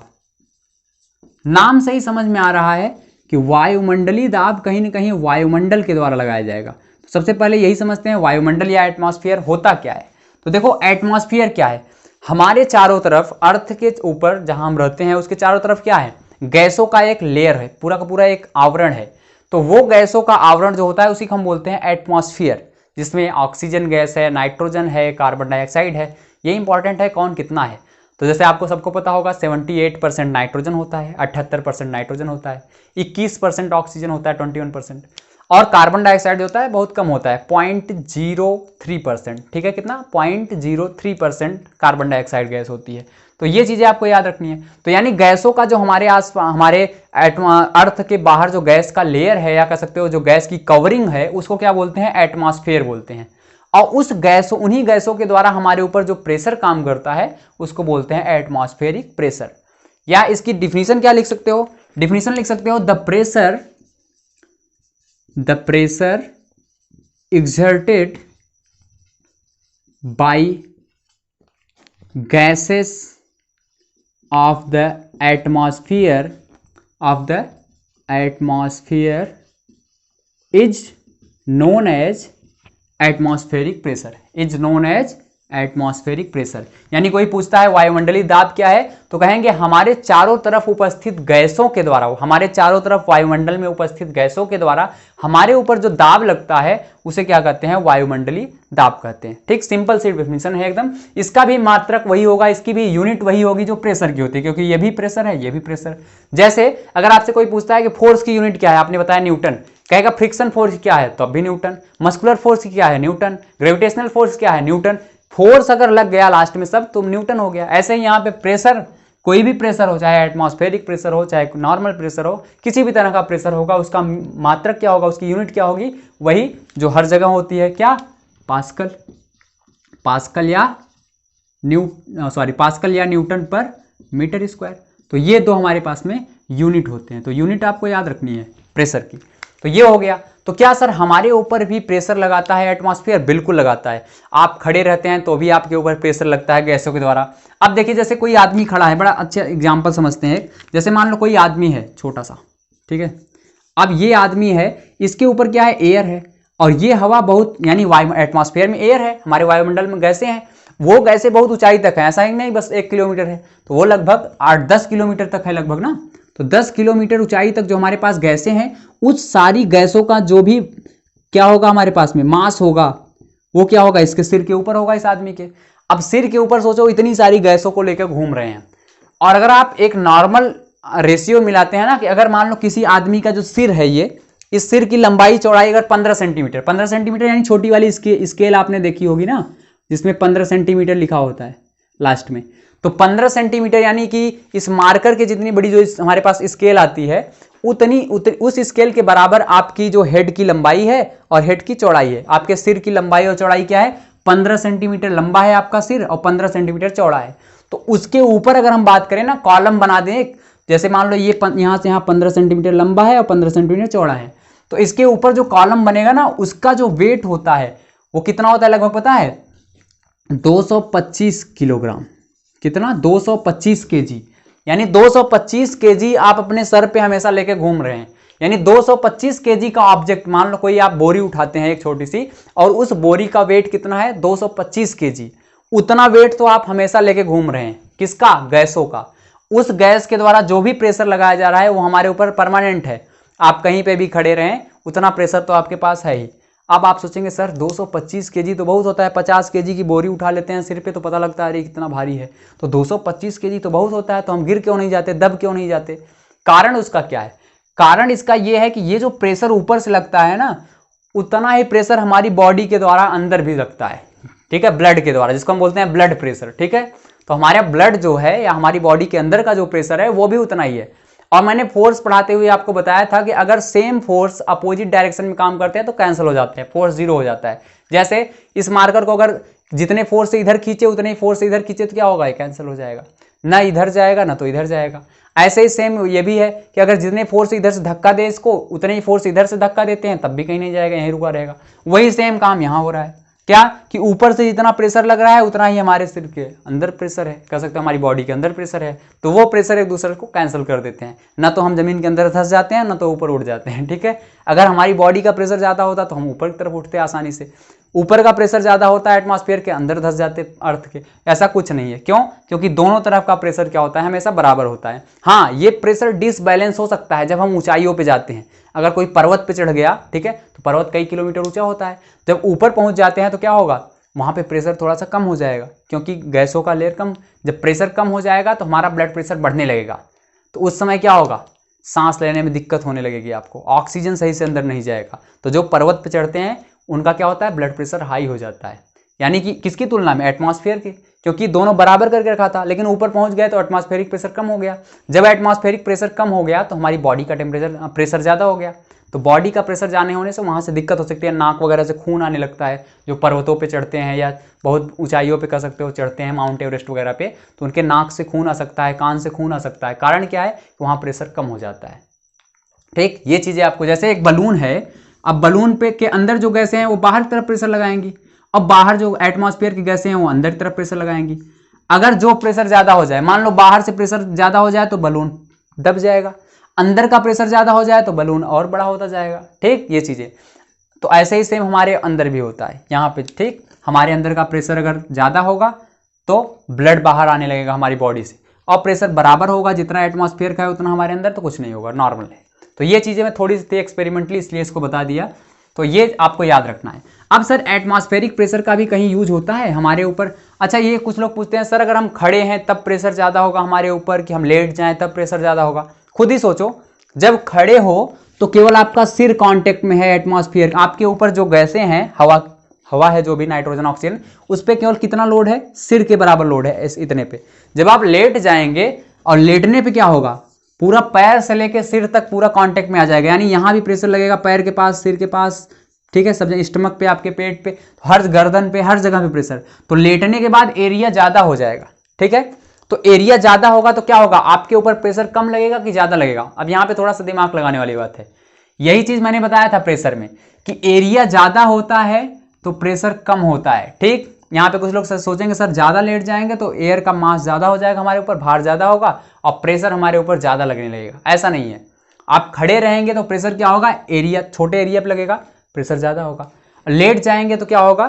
नाम से ही समझ में आ रहा है कि वायुमंडलीय दाब कहीं ना कहीं वायुमंडल के द्वारा लगाया जाएगा। तो सबसे पहले यही समझते हैं वायुमंडल या एटमॉस्फेयर होता क्या है। तो देखो एटमॉस्फेयर क्या है, हमारे चारों तरफ अर्थ के ऊपर जहां हम रहते हैं उसके चारों तरफ क्या है, गैसों का एक लेयर है, पूरा का पूरा एक आवरण है। तो वो गैसों का आवरण जो होता है उसी को हम बोलते हैं एटमॉस्फेयर, जिसमें ऑक्सीजन गैस है, नाइट्रोजन है, कार्बन डाइऑक्साइड है। ये इंपॉर्टेंट है कौन कितना है। तो जैसे आपको सबको पता होगा 78% नाइट्रोजन होता है, 78% नाइट्रोजन होता है, 21% ऑक्सीजन होता है, 21%, और कार्बन डाइऑक्साइड होता है बहुत कम होता है 0.03%। ठीक है, कितना 0.03% कार्बन डाइऑक्साइड गैस होती है। तो ये चीजें आपको याद रखनी है। तो यानी गैसों का जो हमारे आस हमारे अर्थ के बाहर जो गैस का लेयर है, या कह सकते हो जो गैस की कवरिंग है, उसको क्या बोलते हैं, एटमॉस्फेयर बोलते हैं। और उन्हीं गैसों के द्वारा हमारे ऊपर जो प्रेशर काम करता है उसको बोलते हैं एटमॉस्फेरिक प्रेशर। या इसकी डिफिनीशन क्या लिख सकते हो, डिफिनीशन लिख सकते हो the pressure exerted by gases of the atmosphere is known as atmospheric pressure, is known as atmospheric pressure. यानी कोई पूछता है वायुमंडलीय दाब क्या है, तो कहेंगे हमारे चारों तरफ उपस्थित गैसों के द्वारा, हमारे चारों तरफ वायुमंडल में उपस्थित गैसों के द्वारा हमारे ऊपर जो दाब लगता है उसे क्या कहते हैं, वायुमंडलीय दाब कहते हैं। ठीक, सिंपल सी डेफिनेशन है एकदम। इसका भी मात्रक वही होगा, इसकी भी यूनिट वही होगी जो प्रेशर की होती है, क्योंकि ये भी प्रेशर है, ये भी प्रेशर। जैसे अगर आपसे कोई पूछता है कि फोर्स की यूनिट क्या है, आपने बताया न्यूटन, कहेगा फ्रिक्शन फोर्स क्या है, तो अब भी न्यूटन। मस्कुलर फोर्स क्या है, न्यूटन। ग्रेविटेशनल फोर्स क्या है, न्यूटन। फोर्स अगर लग गया लास्ट में सब, तो न्यूटन हो गया। ऐसे ही यहाँ पे प्रेशर, कोई भी प्रेशर हो, चाहे एटमॉस्फेरिक प्रेशर हो, चाहे नॉर्मल प्रेशर हो, किसी भी तरह का प्रेशर होगा, उसका मात्रक क्या होगा, उसकी यूनिट क्या होगी, वही जो हर जगह होती है, क्या, पास्कल। पास्कल या न्यूटन पर मीटर स्क्वायर। तो ये दो हमारे पास में यूनिट होते हैं। तो यूनिट आपको याद रखनी है प्रेशर की। तो ये हो गया। तो क्या सर हमारे ऊपर भी प्रेशर लगाता है एटमॉस्फेयर? बिल्कुल लगाता है। आप खड़े रहते हैं तो भी आपके ऊपर प्रेशर लगता है गैसों के द्वारा। अब देखिए जैसे कोई आदमी खड़ा है, बड़ा अच्छा एग्जांपल समझते हैं। जैसे मान लो कोई आदमी है छोटा सा, ठीक है। अब ये आदमी है, इसके ऊपर क्या है, एयर है, और ये हवा बहुत, यानी एटमॉस्फेयर में एयर है, हमारे वायुमंडल में गैसें हैं। वो गैसें बहुत ऊंचाई तक है, ऐसा ही नहीं बस 1 किलोमीटर है, तो वो लगभग 8-10 किलोमीटर तक है लगभग ना। तो 10 किलोमीटर ऊंचाई तक जो हमारे पास गैसें हैं, उस सारी गैसों का जो भी क्या होगा हमारे पास में मास होगा, वो क्या होगा, इसके सिर के ऊपर होगा, इस आदमी के। अब सिर के ऊपर सोचो इतनी सारी गैसों को लेकर घूम रहे हैं। और अगर आप एक नॉर्मल रेशियो मिलाते हैं ना, कि अगर मान लो किसी आदमी का जो सिर है, ये इस सिर की लंबाई चौड़ाई अगर 15 सेंटीमीटर, 15 सेंटीमीटर यानी छोटी वाली स्केल आपने देखी होगी ना, जिसमें 15 सेंटीमीटर लिखा होता है लास्ट में। तो 15 सेंटीमीटर यानी कि इस मार्कर के जितनी बड़ी जो हमारे पास स्केल आती है, उतनी उस स्केल के बराबर आपकी जो हेड की लंबाई है और हेड की चौड़ाई है। आपके सिर की लंबाई और चौड़ाई क्या है, 15 सेंटीमीटर लंबा है आपका सिर और 15 सेंटीमीटर चौड़ा है। तो उसके ऊपर अगर हम बात करें ना, कॉलम बना दें एक, जैसे मान लो ये यहां से यहां 15 सेंटीमीटर लंबा है और 15 सेंटीमीटर चौड़ा है, तो इसके ऊपर जो कॉलम बनेगा ना, उसका जो वेट होता है वो कितना होता है लगभग पता है, 225 किलोग्राम। कितना, 225 केजी। यानी 225 केजी आप अपने सर पे हमेशा लेके घूम रहे हैं। यानी 225 केजी का ऑब्जेक्ट, मान लो कोई आप बोरी उठाते हैं एक छोटी सी, और उस बोरी का वेट कितना है, 225 केजी। उतना वेट तो आप हमेशा लेके घूम रहे हैं, किसका, गैसों का। उस गैस के द्वारा जो भी प्रेशर लगाया जा रहा है वो हमारे ऊपर परमानेंट है। आप कहीं पे भी खड़े रहें, उतना प्रेशर तो आपके पास है ही। अब आप सोचेंगे सर 225 केजी तो बहुत होता है, 50 केजी की बोरी उठा लेते हैं सिर पे तो पता लगता है अरे कितना भारी है, तो 225 केजी तो बहुत होता है, तो हम गिर क्यों नहीं जाते, दब क्यों नहीं जाते? कारण उसका क्या है? कारण इसका यह है कि ये जो प्रेशर ऊपर से लगता है ना, उतना ही प्रेशर हमारी बॉडी के द्वारा अंदर भी लगता है, ठीक है, ब्लड के द्वारा, जिसको हम बोलते हैं ब्लड प्रेशर। ठीक है, तो हमारा ब्लड जो है या हमारी बॉडी के अंदर का जो प्रेशर है वो भी उतना ही है। और मैंने फोर्स पढ़ाते हुए आपको बताया था कि अगर सेम फोर्स अपोजिट डायरेक्शन में काम करते हैं तो कैंसिल हो जाते हैं, फोर्स जीरो हो जाता है। जैसे इस मार्कर को अगर जितने फोर्स से इधर खींचे उतने ही फोर्स से इधर खींचे तो क्या होगा, ये कैंसिल हो जाएगा, ना इधर जाएगा ना तो इधर जाएगा। ऐसे ही सेम ये भी है कि अगर जितने फोर्स इधर से धक्का दे इसको, उतने ही फोर्स इधर से धक्का देते हैं, तब भी कहीं नहीं जाएगा, यहीं रुका रहेगा। वही सेम काम यहाँ हो रहा है। क्या कि ऊपर से जितना प्रेशर लग रहा है उतना ही हमारे सिर के अंदर प्रेशर है, कह सकते हैं हमारी बॉडी के अंदर प्रेशर है, तो वो प्रेशर एक दूसरे को कैंसिल कर देते हैं, ना तो हम जमीन के अंदर धंस जाते हैं ना तो ऊपर उड़ जाते हैं। ठीक है, अगर हमारी बॉडी का प्रेशर ज़्यादा होता तो हम ऊपर की तरफ उठते आसानी से, ऊपर का प्रेशर ज़्यादा होता है एटमॉस्फेयर के अंदर धंस जाते अर्थ के। ऐसा कुछ नहीं है, क्यों? क्योंकि दोनों तरफ का प्रेशर क्या होता है, हमेशा बराबर होता है। हाँ, ये प्रेशर डिसबैलेंस हो सकता है जब हम ऊंचाइयों पे जाते हैं। अगर कोई पर्वत पे चढ़ गया, ठीक है, तो पर्वत कई किलोमीटर ऊंचा होता है, जब ऊपर पहुंच जाते हैं तो क्या होगा, वहाँ पे प्रेशर थोड़ा सा कम हो जाएगा, क्योंकि गैसों का लेयर कम, जब प्रेशर कम हो जाएगा तो हमारा ब्लड प्रेशर बढ़ने लगेगा, तो उस समय क्या होगा, सांस लेने में दिक्कत होने लगेगी आपको, ऑक्सीजन सही से अंदर नहीं जाएगा। तो जो पर्वत पे चढ़ते हैं उनका क्या होता है, ब्लड प्रेशर हाई हो जाता है, यानी कि किसकी तुलना में, एटमॉस्फेयर की, क्योंकि दोनों बराबर करके रखा था, लेकिन ऊपर पहुंच गए तो एटमॉस्फेरिक प्रेशर कम हो गया। जब एटमॉस्फेरिक प्रेशर कम हो गया तो हमारी बॉडी का प्रेशर ज़्यादा हो गया, तो बॉडी का प्रेशर जाने होने से वहाँ से दिक्कत हो सकती है, नाक वगैरह से खून आने लगता है। जो पर्वतों पे चढ़ते हैं या बहुत ऊंचाइयों पे कह सकते हो चढ़ते हैं, माउंट एवरेस्ट वगैरह पे, तो उनके नाक से खून आ सकता है, कान से खून आ सकता है। कारण क्या है कि वहाँ प्रेशर कम हो जाता है। ठीक, ये चीज़ें आपको, जैसे एक बलून है, अब बलून पे के अंदर जो गैसें हैं वो बाहर की तरफ प्रेशर लगाएंगी, और बाहर जो एटमॉस्फेयर की गैसें हैं वो अंदर की तरफ प्रेशर लगाएंगी। अगर जो प्रेशर ज़्यादा हो जाए, मान लो बाहर से प्रेशर ज़्यादा हो जाए तो बलून दब जाएगा, अंदर का प्रेशर ज़्यादा हो जाए तो बलून और बड़ा होता जाएगा। ठीक, ये चीज़ें तो ऐसे ही सेम हमारे अंदर भी होता है यहाँ पे। ठीक, हमारे अंदर का प्रेशर अगर ज़्यादा होगा तो ब्लड बाहर आने लगेगा हमारी बॉडी से, और प्रेशर बराबर होगा जितना एटमॉस्फेयर का है उतना हमारे अंदर, तो कुछ नहीं होगा, नॉर्मल है। तो ये चीज़ें मैं थोड़ी सी एक्सपेरिमेंटली इसलिए इसको बता दिया, तो ये आपको याद रखना है। अब सर एटमॉस्फेरिक प्रेशर का भी कहीं यूज होता है हमारे ऊपर? अच्छा, ये कुछ लोग पूछते हैं सर अगर हम खड़े हैं तब प्रेशर ज़्यादा होगा हमारे ऊपर, कि हम लेट जाएं तब प्रेशर ज़्यादा होगा? खुद ही सोचो, जब खड़े हो तो केवल आपका सिर कांटेक्ट में है एटमॉस्फेयर, आपके ऊपर जो गैसें हैं, हवा है जो भी, नाइट्रोजन ऑक्सीजन, उस पर केवल कितना लोड है, सिर के बराबर लोड है, इतने पे। जब आप लेट जाएंगे और लेटने पे क्या होगा, पूरा पैर से लेके सिर तक पूरा कांटेक्ट में आ जाएगा, यानी यहाँ भी प्रेशर लगेगा, पैर के पास, सिर के पास, ठीक है, सब जगह, स्टमक पे, आपके पेट पे, हर गर्दन पे, हर जगह पे प्रेशर। तो लेटने के बाद एरिया ज़्यादा हो जाएगा। ठीक है, तो एरिया ज़्यादा होगा तो क्या होगा, आपके ऊपर प्रेशर कम लगेगा कि ज़्यादा लगेगा? अब यहाँ पे थोड़ा सा दिमाग लगाने वाली बात है, यही चीज़ मैंने बताया था प्रेशर में, कि एरिया ज़्यादा होता है तो प्रेशर कम होता है। ठीक, यहाँ पे कुछ लोग सोचेंगे सर ज़्यादा लेट जाएंगे तो एयर का मास ज़्यादा हो जाएगा हमारे ऊपर, भार ज़्यादा होगा और प्रेशर हमारे ऊपर ज़्यादा लगने लगेगा। ऐसा नहीं है, आप खड़े रहेंगे तो प्रेशर क्या होगा, एरिया, छोटे एरिया पर लगेगा, प्रेशर ज़्यादा होगा। लेट जाएंगे तो क्या होगा,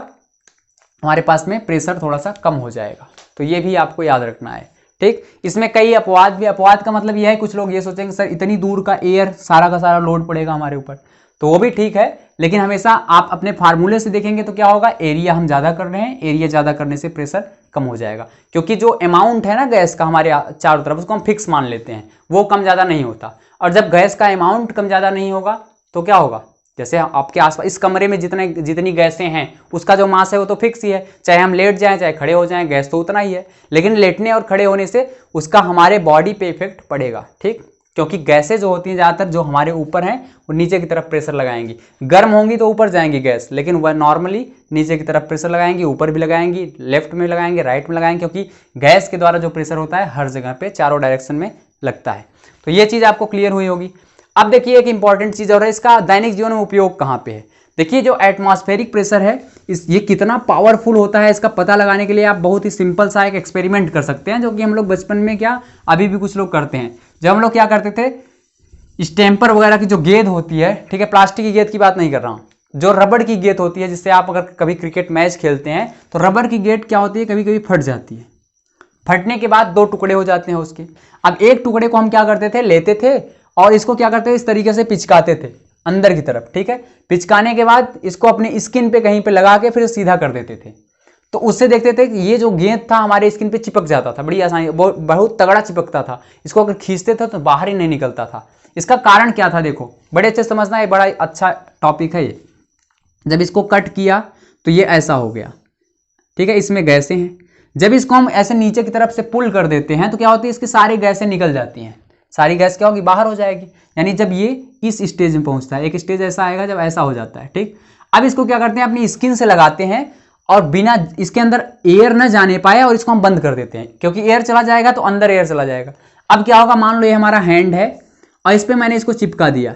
हमारे पास में प्रेशर थोड़ा सा कम हो जाएगा। तो ये भी आपको याद रखना है। ठीक, इसमें कई अपवाद भी, अपवाद का मतलब यह है, कुछ लोग ये सोचेंगे सर इतनी दूर का एयर सारा का सारा लोड पड़ेगा हमारे ऊपर, तो वो भी ठीक है, लेकिन हमेशा आप अपने फार्मूले से देखेंगे तो क्या होगा, एरिया हम ज़्यादा कर रहे हैं, एरिया ज़्यादा करने से प्रेशर कम हो जाएगा, क्योंकि जो अमाउंट है ना गैस का हमारे चारों तरफ, उसको हम फिक्स मान लेते हैं, वो कम ज़्यादा नहीं होता। और जब गैस का अमाउंट कम ज़्यादा नहीं होगा तो क्या होगा, जैसे आपके आसपास इस कमरे में जितनी गैसें हैं उसका जो मास है वो तो फिक्स ही है, चाहे हम लेट जाएं चाहे खड़े हो जाएं, गैस तो उतना ही है, लेकिन लेटने और खड़े होने से उसका हमारे बॉडी पे इफेक्ट पड़ेगा। ठीक, क्योंकि गैसें जो होती हैं ज़्यादातर जो हमारे ऊपर हैं वो नीचे की तरफ प्रेशर लगाएंगी, गर्म होंगी तो ऊपर जाएंगी गैस, लेकिन वह नॉर्मली नीचे की तरफ प्रेशर लगाएंगी, ऊपर भी लगाएंगी, लेफ्ट में लगाएंगे, राइट में लगाएंगे, क्योंकि गैस के द्वारा जो प्रेशर होता है हर जगह पे चारों डायरेक्शन में लगता है। तो ये चीज़ आपको क्लियर हुई होगी। अब देखिए एक इंपॉर्टेंट चीज़ और है, इसका दैनिक जीवन में उपयोग कहाँ पे है। देखिए जो एटमॉस्फेरिक प्रेशर है ये कितना पावरफुल होता है, इसका पता लगाने के लिए आप बहुत ही सिंपल सा एक एक्सपेरिमेंट कर सकते हैं, जो कि हम लोग बचपन में क्या अभी भी कुछ लोग करते हैं। जब हम लोग क्या करते थे, स्टेम्पर वगैरह की जो गेंद होती है, ठीक है, प्लास्टिक की गेंद की बात नहीं कर रहा हूँ, जो रबड़ की गेंद होती है, जिससे आप अगर कभी क्रिकेट मैच खेलते हैं तो रबड़ की गेंद क्या होती है, कभी कभी फट जाती है, फटने के बाद 2 टुकड़े हो जाते हैं उसके। अब एक टुकड़े को हम क्या करते थे, लेते थे और इसको क्या करते थे, इस तरीके से पिचकाते थे अंदर की तरफ। ठीक है, पिचकाने के बाद इसको अपनी स्किन पे कहीं पे लगा के फिर सीधा कर देते थे, तो उससे देखते थे कि ये जो गेंद था हमारे स्किन पे चिपक जाता था, बड़ी आसानी, बहुत तगड़ा चिपकता था, इसको अगर खींचते थे तो बाहर ही नहीं निकलता था। इसका कारण क्या था, देखो बड़े अच्छे समझना, है बड़ा अच्छा टॉपिक है ये। जब इसको कट किया तो ये ऐसा हो गया, ठीक है, इसमें गैसें हैं, जब इसको हम ऐसे नीचे की तरफ से पुल कर देते हैं तो क्या होती है, इसकी सारी गैसें निकल जाती हैं, सारी गैस क्या होगी, बाहर हो जाएगी। यानी जब ये इस स्टेज में पहुंचता है, एक स्टेज ऐसा आएगा जब ऐसा हो जाता है। ठीक, अब इसको क्या करते हैं, अपनी स्किन से लगाते हैं और बिना इसके अंदर एयर न जाने पाए और इसको हम बंद कर देते हैं, क्योंकि एयर चला जाएगा तो अंदर एयर चला जाएगा। अब क्या होगा, मान लो ये हमारा हैंड है और इस पर मैंने इसको चिपका दिया,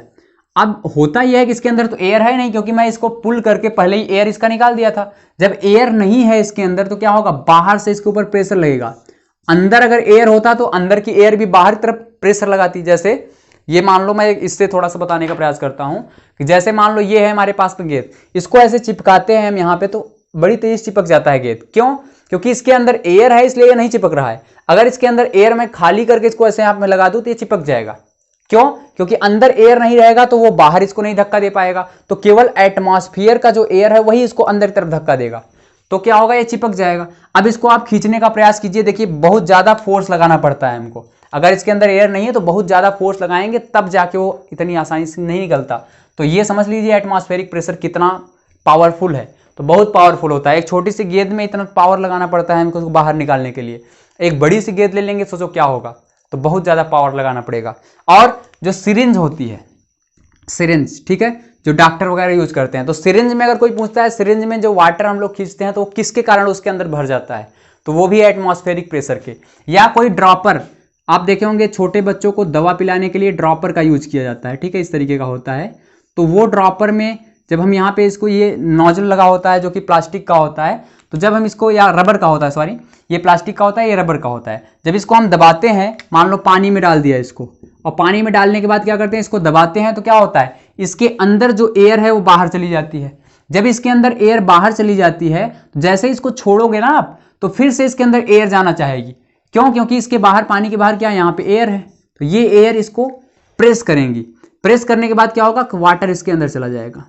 अब होता यह है कि इसके अंदर तो एयर है नहीं, क्योंकि मैं इसको पुल करके पहले ही एयर इसका निकाल दिया था। जब एयर नहीं है इसके अंदर तो क्या होगा, बाहर से इसके ऊपर प्रेशर लगेगा। अंदर अगर एयर होता तो अंदर की एयर भी बाहर की तरफ प्रेशर लगाती। जैसे ये मान लो, मैं इससे थोड़ा सा बताने का प्रयास करता हूं कि जैसे मान लो ये है हमारे पास में गेंद, इसको ऐसे चिपकाते हैं हम यहाँ पे तो बड़ी तेज चिपक जाता है गेंद। क्यों? क्योंकि इसके अंदर एयर है इसलिए ये नहीं चिपक रहा है। अगर इसके अंदर एयर मैं खाली करके इसको ऐसे यहाँ पे लगा दूं तो ये चिपक जाएगा। क्यों? क्योंकि अंदर एयर नहीं रहेगा तो वो बाहर इसको नहीं धक्का दे पाएगा, तो केवल एटमॉस्फेयर का जो एयर है वही इसको अंदर की तरफ धक्का देगा, तो क्या होगा, ये चिपक जाएगा। अब इसको आप खींचने का प्रयास कीजिए, देखिए बहुत ज्यादा फोर्स लगाना पड़ता है हमको। अगर इसके अंदर एयर नहीं है तो बहुत ज्यादा फोर्स लगाएंगे तब जाके वो इतनी आसानी से नहीं निकलता। तो ये समझ लीजिए एटमॉस्फेरिक प्रेशर कितना पावरफुल है। तो बहुत पावरफुल होता है। एक छोटी सी गेंद में इतना पावर लगाना पड़ता है हमको उसको बाहर निकालने के लिए। एक बड़ी सी गेंद ले लेंगे, सोचो क्या होगा, तो बहुत ज्यादा पावर लगाना पड़ेगा। और जो सिरिंज होती है, सिरिंज, ठीक है, जो डॉक्टर वगैरह यूज करते हैं, तो सिरिंज में अगर कोई पूछता है सिरिंज में जो वाटर हम लोग खींचते हैं तो वो किसके कारण उसके अंदर भर जाता है, तो वो भी एटमॉस्फेरिक प्रेशर के। या कोई ड्रॉपर, आप देखे होंगे छोटे बच्चों को दवा पिलाने के लिए ड्रॉपर का यूज किया जाता है, ठीक है, इस तरीके का होता है। तो वो ड्रॉपर में जब हम यहाँ पे इसको, ये नोजल लगा होता है जो कि प्लास्टिक का होता है, तो जब हम इसको, या रबर का होता है, सॉरी, ये प्लास्टिक का होता है, ये रबर का होता है। जब इसको हम दबाते हैं, मान लो पानी में डाल दिया इसको, और पानी में डालने के बाद क्या करते हैं, इसको दबाते हैं तो क्या होता है, इसके अंदर जो एयर है वो बाहर चली जाती है। जब इसके अंदर एयर बाहर चली जाती है, तो जैसे इसको छोड़ोगे ना आप, तो फिर से इसके अंदर एयर जाना चाहेगी। क्यों? क्योंकि इसके बाहर, पानी के बाहर क्या है, यहाँ पे एयर है, तो ये एयर इसको प्रेस करेंगी। प्रेस करने के बाद क्या होगा, वाटर इसके अंदर चला जाएगा।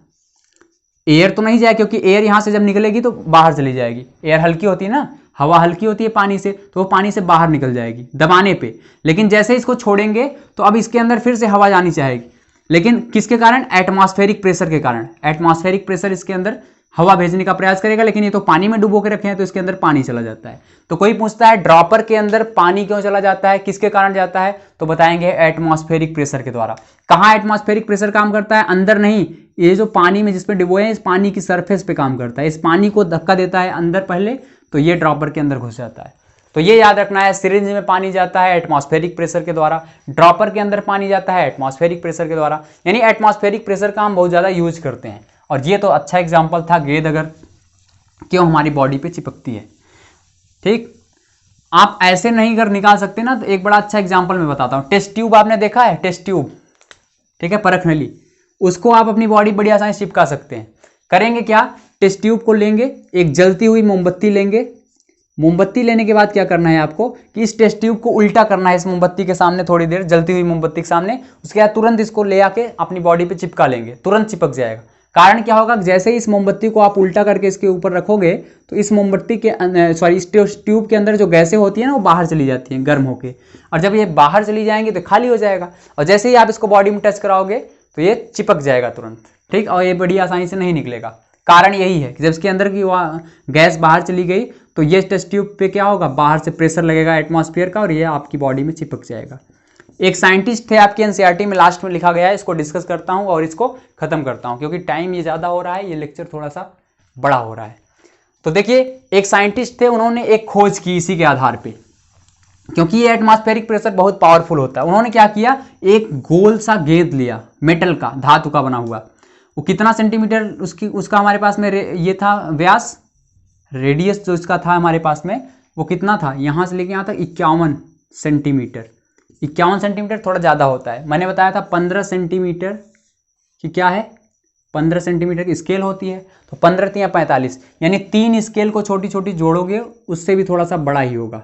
एयर तो नहीं जाए, क्योंकि एयर यहां से जब निकलेगी तो बाहर चली जाएगी। एयर हल्की होती है ना, हवा हल्की होती है पानी से, तो वो पानी से बाहर निकल जाएगी दबाने पे। लेकिन जैसे इसको छोड़ेंगे तो अब इसके अंदर फिर से हवा जानी चाहेगी, लेकिन किसके कारण, एटमॉस्फेरिक प्रेशर के कारण। एटमॉस्फेरिक प्रेशर इसके अंदर हवा भेजने का प्रयास करेगा, लेकिन ये तो पानी में डुबो के रखे हैं तो इसके अंदर पानी चला जाता है। तो कोई पूछता है ड्रॉपर के अंदर पानी क्यों चला जाता है, किसके कारण जाता है, तो बताएंगे एटमॉस्फेरिक प्रेशर के द्वारा। कहाँ एटमॉस्फेरिक प्रेशर काम करता है, अंदर नहीं, ये जो पानी में जिसपे डुबोए हैं, इस पानी की सरफेस पे काम करता है। इस पानी को धक्का देता है अंदर पहले, तो ये ड्रॉपर के अंदर घुस जाता है। तो ये याद रखना है, सिरिंज में पानी जाता है एटमॉस्फेरिक प्रेशर के द्वारा, ड्रॉपर के अंदर पानी जाता है एटमॉस्फेरिक प्रेशर के द्वारा। यानी एटमॉस्फेरिक प्रेशर का हम बहुत ज्यादा यूज करते हैं। और ये तो अच्छा एग्जाम्पल था, गेंद अगर क्यों हमारी बॉडी पे चिपकती है। ठीक, आप ऐसे नहीं कर निकाल सकते ना, तो एक बड़ा अच्छा एग्जाम्पल मैं बताता हूँ। टेस्ट ट्यूब आपने देखा है, टेस्ट ट्यूब, ठीक है, परख नली, उसको आप अपनी बॉडी बड़ी आसानी से चिपका सकते हैं। करेंगे क्या, टेस्ट ट्यूब को लेंगे, एक जलती हुई मोमबत्ती लेंगे। मोमबत्ती लेने के बाद क्या करना है आपको, कि इस टेस्ट ट्यूब को उल्टा करना है इस मोमबत्ती के सामने, थोड़ी देर जलती हुई मोमबत्ती के सामने। उसके बाद तुरंत इसको ले आके अपनी बॉडी पे चिपका लेंगे, तुरंत चिपक जाएगा। कारण क्या होगा, जैसे ही इस मोमबत्ती को आप उल्टा करके इसके ऊपर रखोगे तो इस मोमबत्ती के, सॉरी, इस ट्यूब के अंदर जो गैसें होती है ना, वो बाहर चली जाती हैं गर्म होके, और जब ये बाहर चली जाएंगी तो खाली हो जाएगा। और जैसे ही आप इसको बॉडी में टच कराओगे तो ये चिपक जाएगा तुरंत, ठीक, और ये बड़ी आसानी से नहीं निकलेगा। कारण यही है कि जब इसके अंदर की गैस बाहर चली गई तो ये टेस्ट ट्यूब पे क्या होगा, बाहर से प्रेशर लगेगा एटमॉस्फेयर का, और ये आपकी बॉडी में चिपक जाएगा। एक साइंटिस्ट थे आपके एनसीईआरटी में, लास्ट में लिखा गया है, इसको डिस्कस करता हूं और इसको खत्म करता हूं, क्योंकि टाइम ये ज़्यादा हो रहा है, ये लेक्चर थोड़ा सा बड़ा हो रहा है। तो देखिए, एक साइंटिस्ट थे, उन्होंने एक खोज की इसी के आधार पे, क्योंकि ये एटमॉस्फेरिक प्रेशर बहुत पावरफुल होता है। उन्होंने क्या किया, एक गोल सा गेंद लिया, मेटल का, धातु का बना हुआ। वो कितना सेंटीमीटर उसका हमारे पास में ये था व्यास, रेडियस जो इसका था हमारे पास में, वो कितना था, यहां से लेके यहां तक 51 सेंटीमीटर। 51 सेंटीमीटर थोड़ा ज़्यादा होता है, मैंने बताया था 15 सेंटीमीटर की क्या है, 15 सेंटीमीटर की स्केल होती है, तो 15 या 45, यानी 3 स्केल को छोटी छोटी जोड़ोगे उससे भी थोड़ा सा बड़ा ही होगा,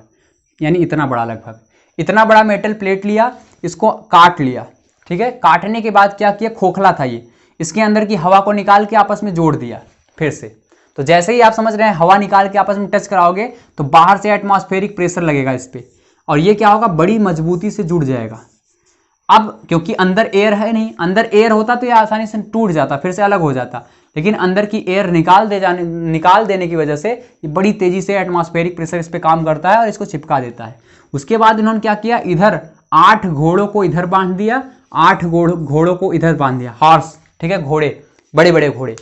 यानी इतना बड़ा, लगभग इतना बड़ा मेटल प्लेट लिया, इसको काट लिया, ठीक है। काटने के बाद क्या किया, खोखला था ये, इसके अंदर की हवा को निकाल के आपस में जोड़ दिया फिर से। तो जैसे ही आप समझ रहे हैं हवा निकाल के आपस में टच कराओगे तो बाहर से एटमॉस्फेरिक प्रेशर लगेगा इस पर, और ये क्या होगा, बड़ी मजबूती से जुड़ जाएगा। अब क्योंकि अंदर एयर है नहीं, अंदर एयर होता तो ये आसानी से टूट जाता, फिर से अलग हो जाता, लेकिन अंदर की एयर निकाल देने की वजह से ये बड़ी तेजी से एटमॉस्फेरिक प्रेशर इस पे काम करता है और इसको चिपका देता है। उसके बाद इन्होंने क्या किया, इधर 8 घोड़ों को इधर बांध दिया, 8 घोड़ों को इधर बांध दिया, हॉर्स, ठीक है, घोड़े, बड़े बड़े घोड़े।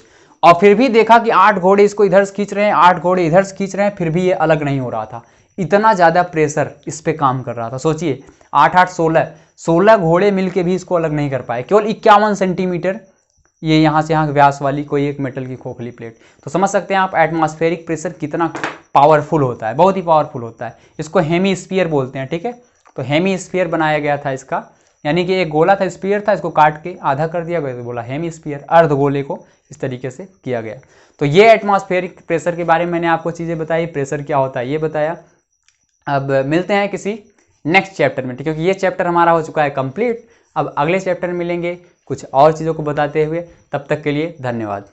और फिर भी देखा कि 8 घोड़े इसको इधर से खींच रहे हैं, 8 घोड़े इधर से खींच रहे हैं, फिर भी ये अलग नहीं हो रहा था। इतना ज्यादा प्रेशर इस पे काम कर रहा था। सोचिए 8 8 16 16 घोड़े मिलके भी इसको अलग नहीं कर पाए। केवल 51 सेंटीमीटर ये यहाँ से यहाँ व्यास वाली कोई एक मेटल की खोखली प्लेट। तो समझ सकते हैं आप एटमॉस्फेरिक प्रेशर कितना पावरफुल होता है, बहुत ही पावरफुल होता है। इसको हेमीस्फीयर बोलते हैं, ठीक है। तो हेमीस्फीयर बनाया गया था इसका, यानी कि एक गोला था, स्फीयर था, इसको काट के आधा कर दिया गया तो बोला हेमीस्फीयर, अर्धगोले को इस तरीके से किया गया। तो ये एटमॉस्फेरिक प्रेशर के बारे में मैंने आपको चीज़ें बताई, प्रेशर क्या होता है ये बताया। अब मिलते हैं किसी नेक्स्ट चैप्टर में, क्योंकि ये चैप्टर हमारा हो चुका है कंप्लीट। अब अगले चैप्टर में मिलेंगे कुछ और चीज़ों को बताते हुए, तब तक के लिए धन्यवाद।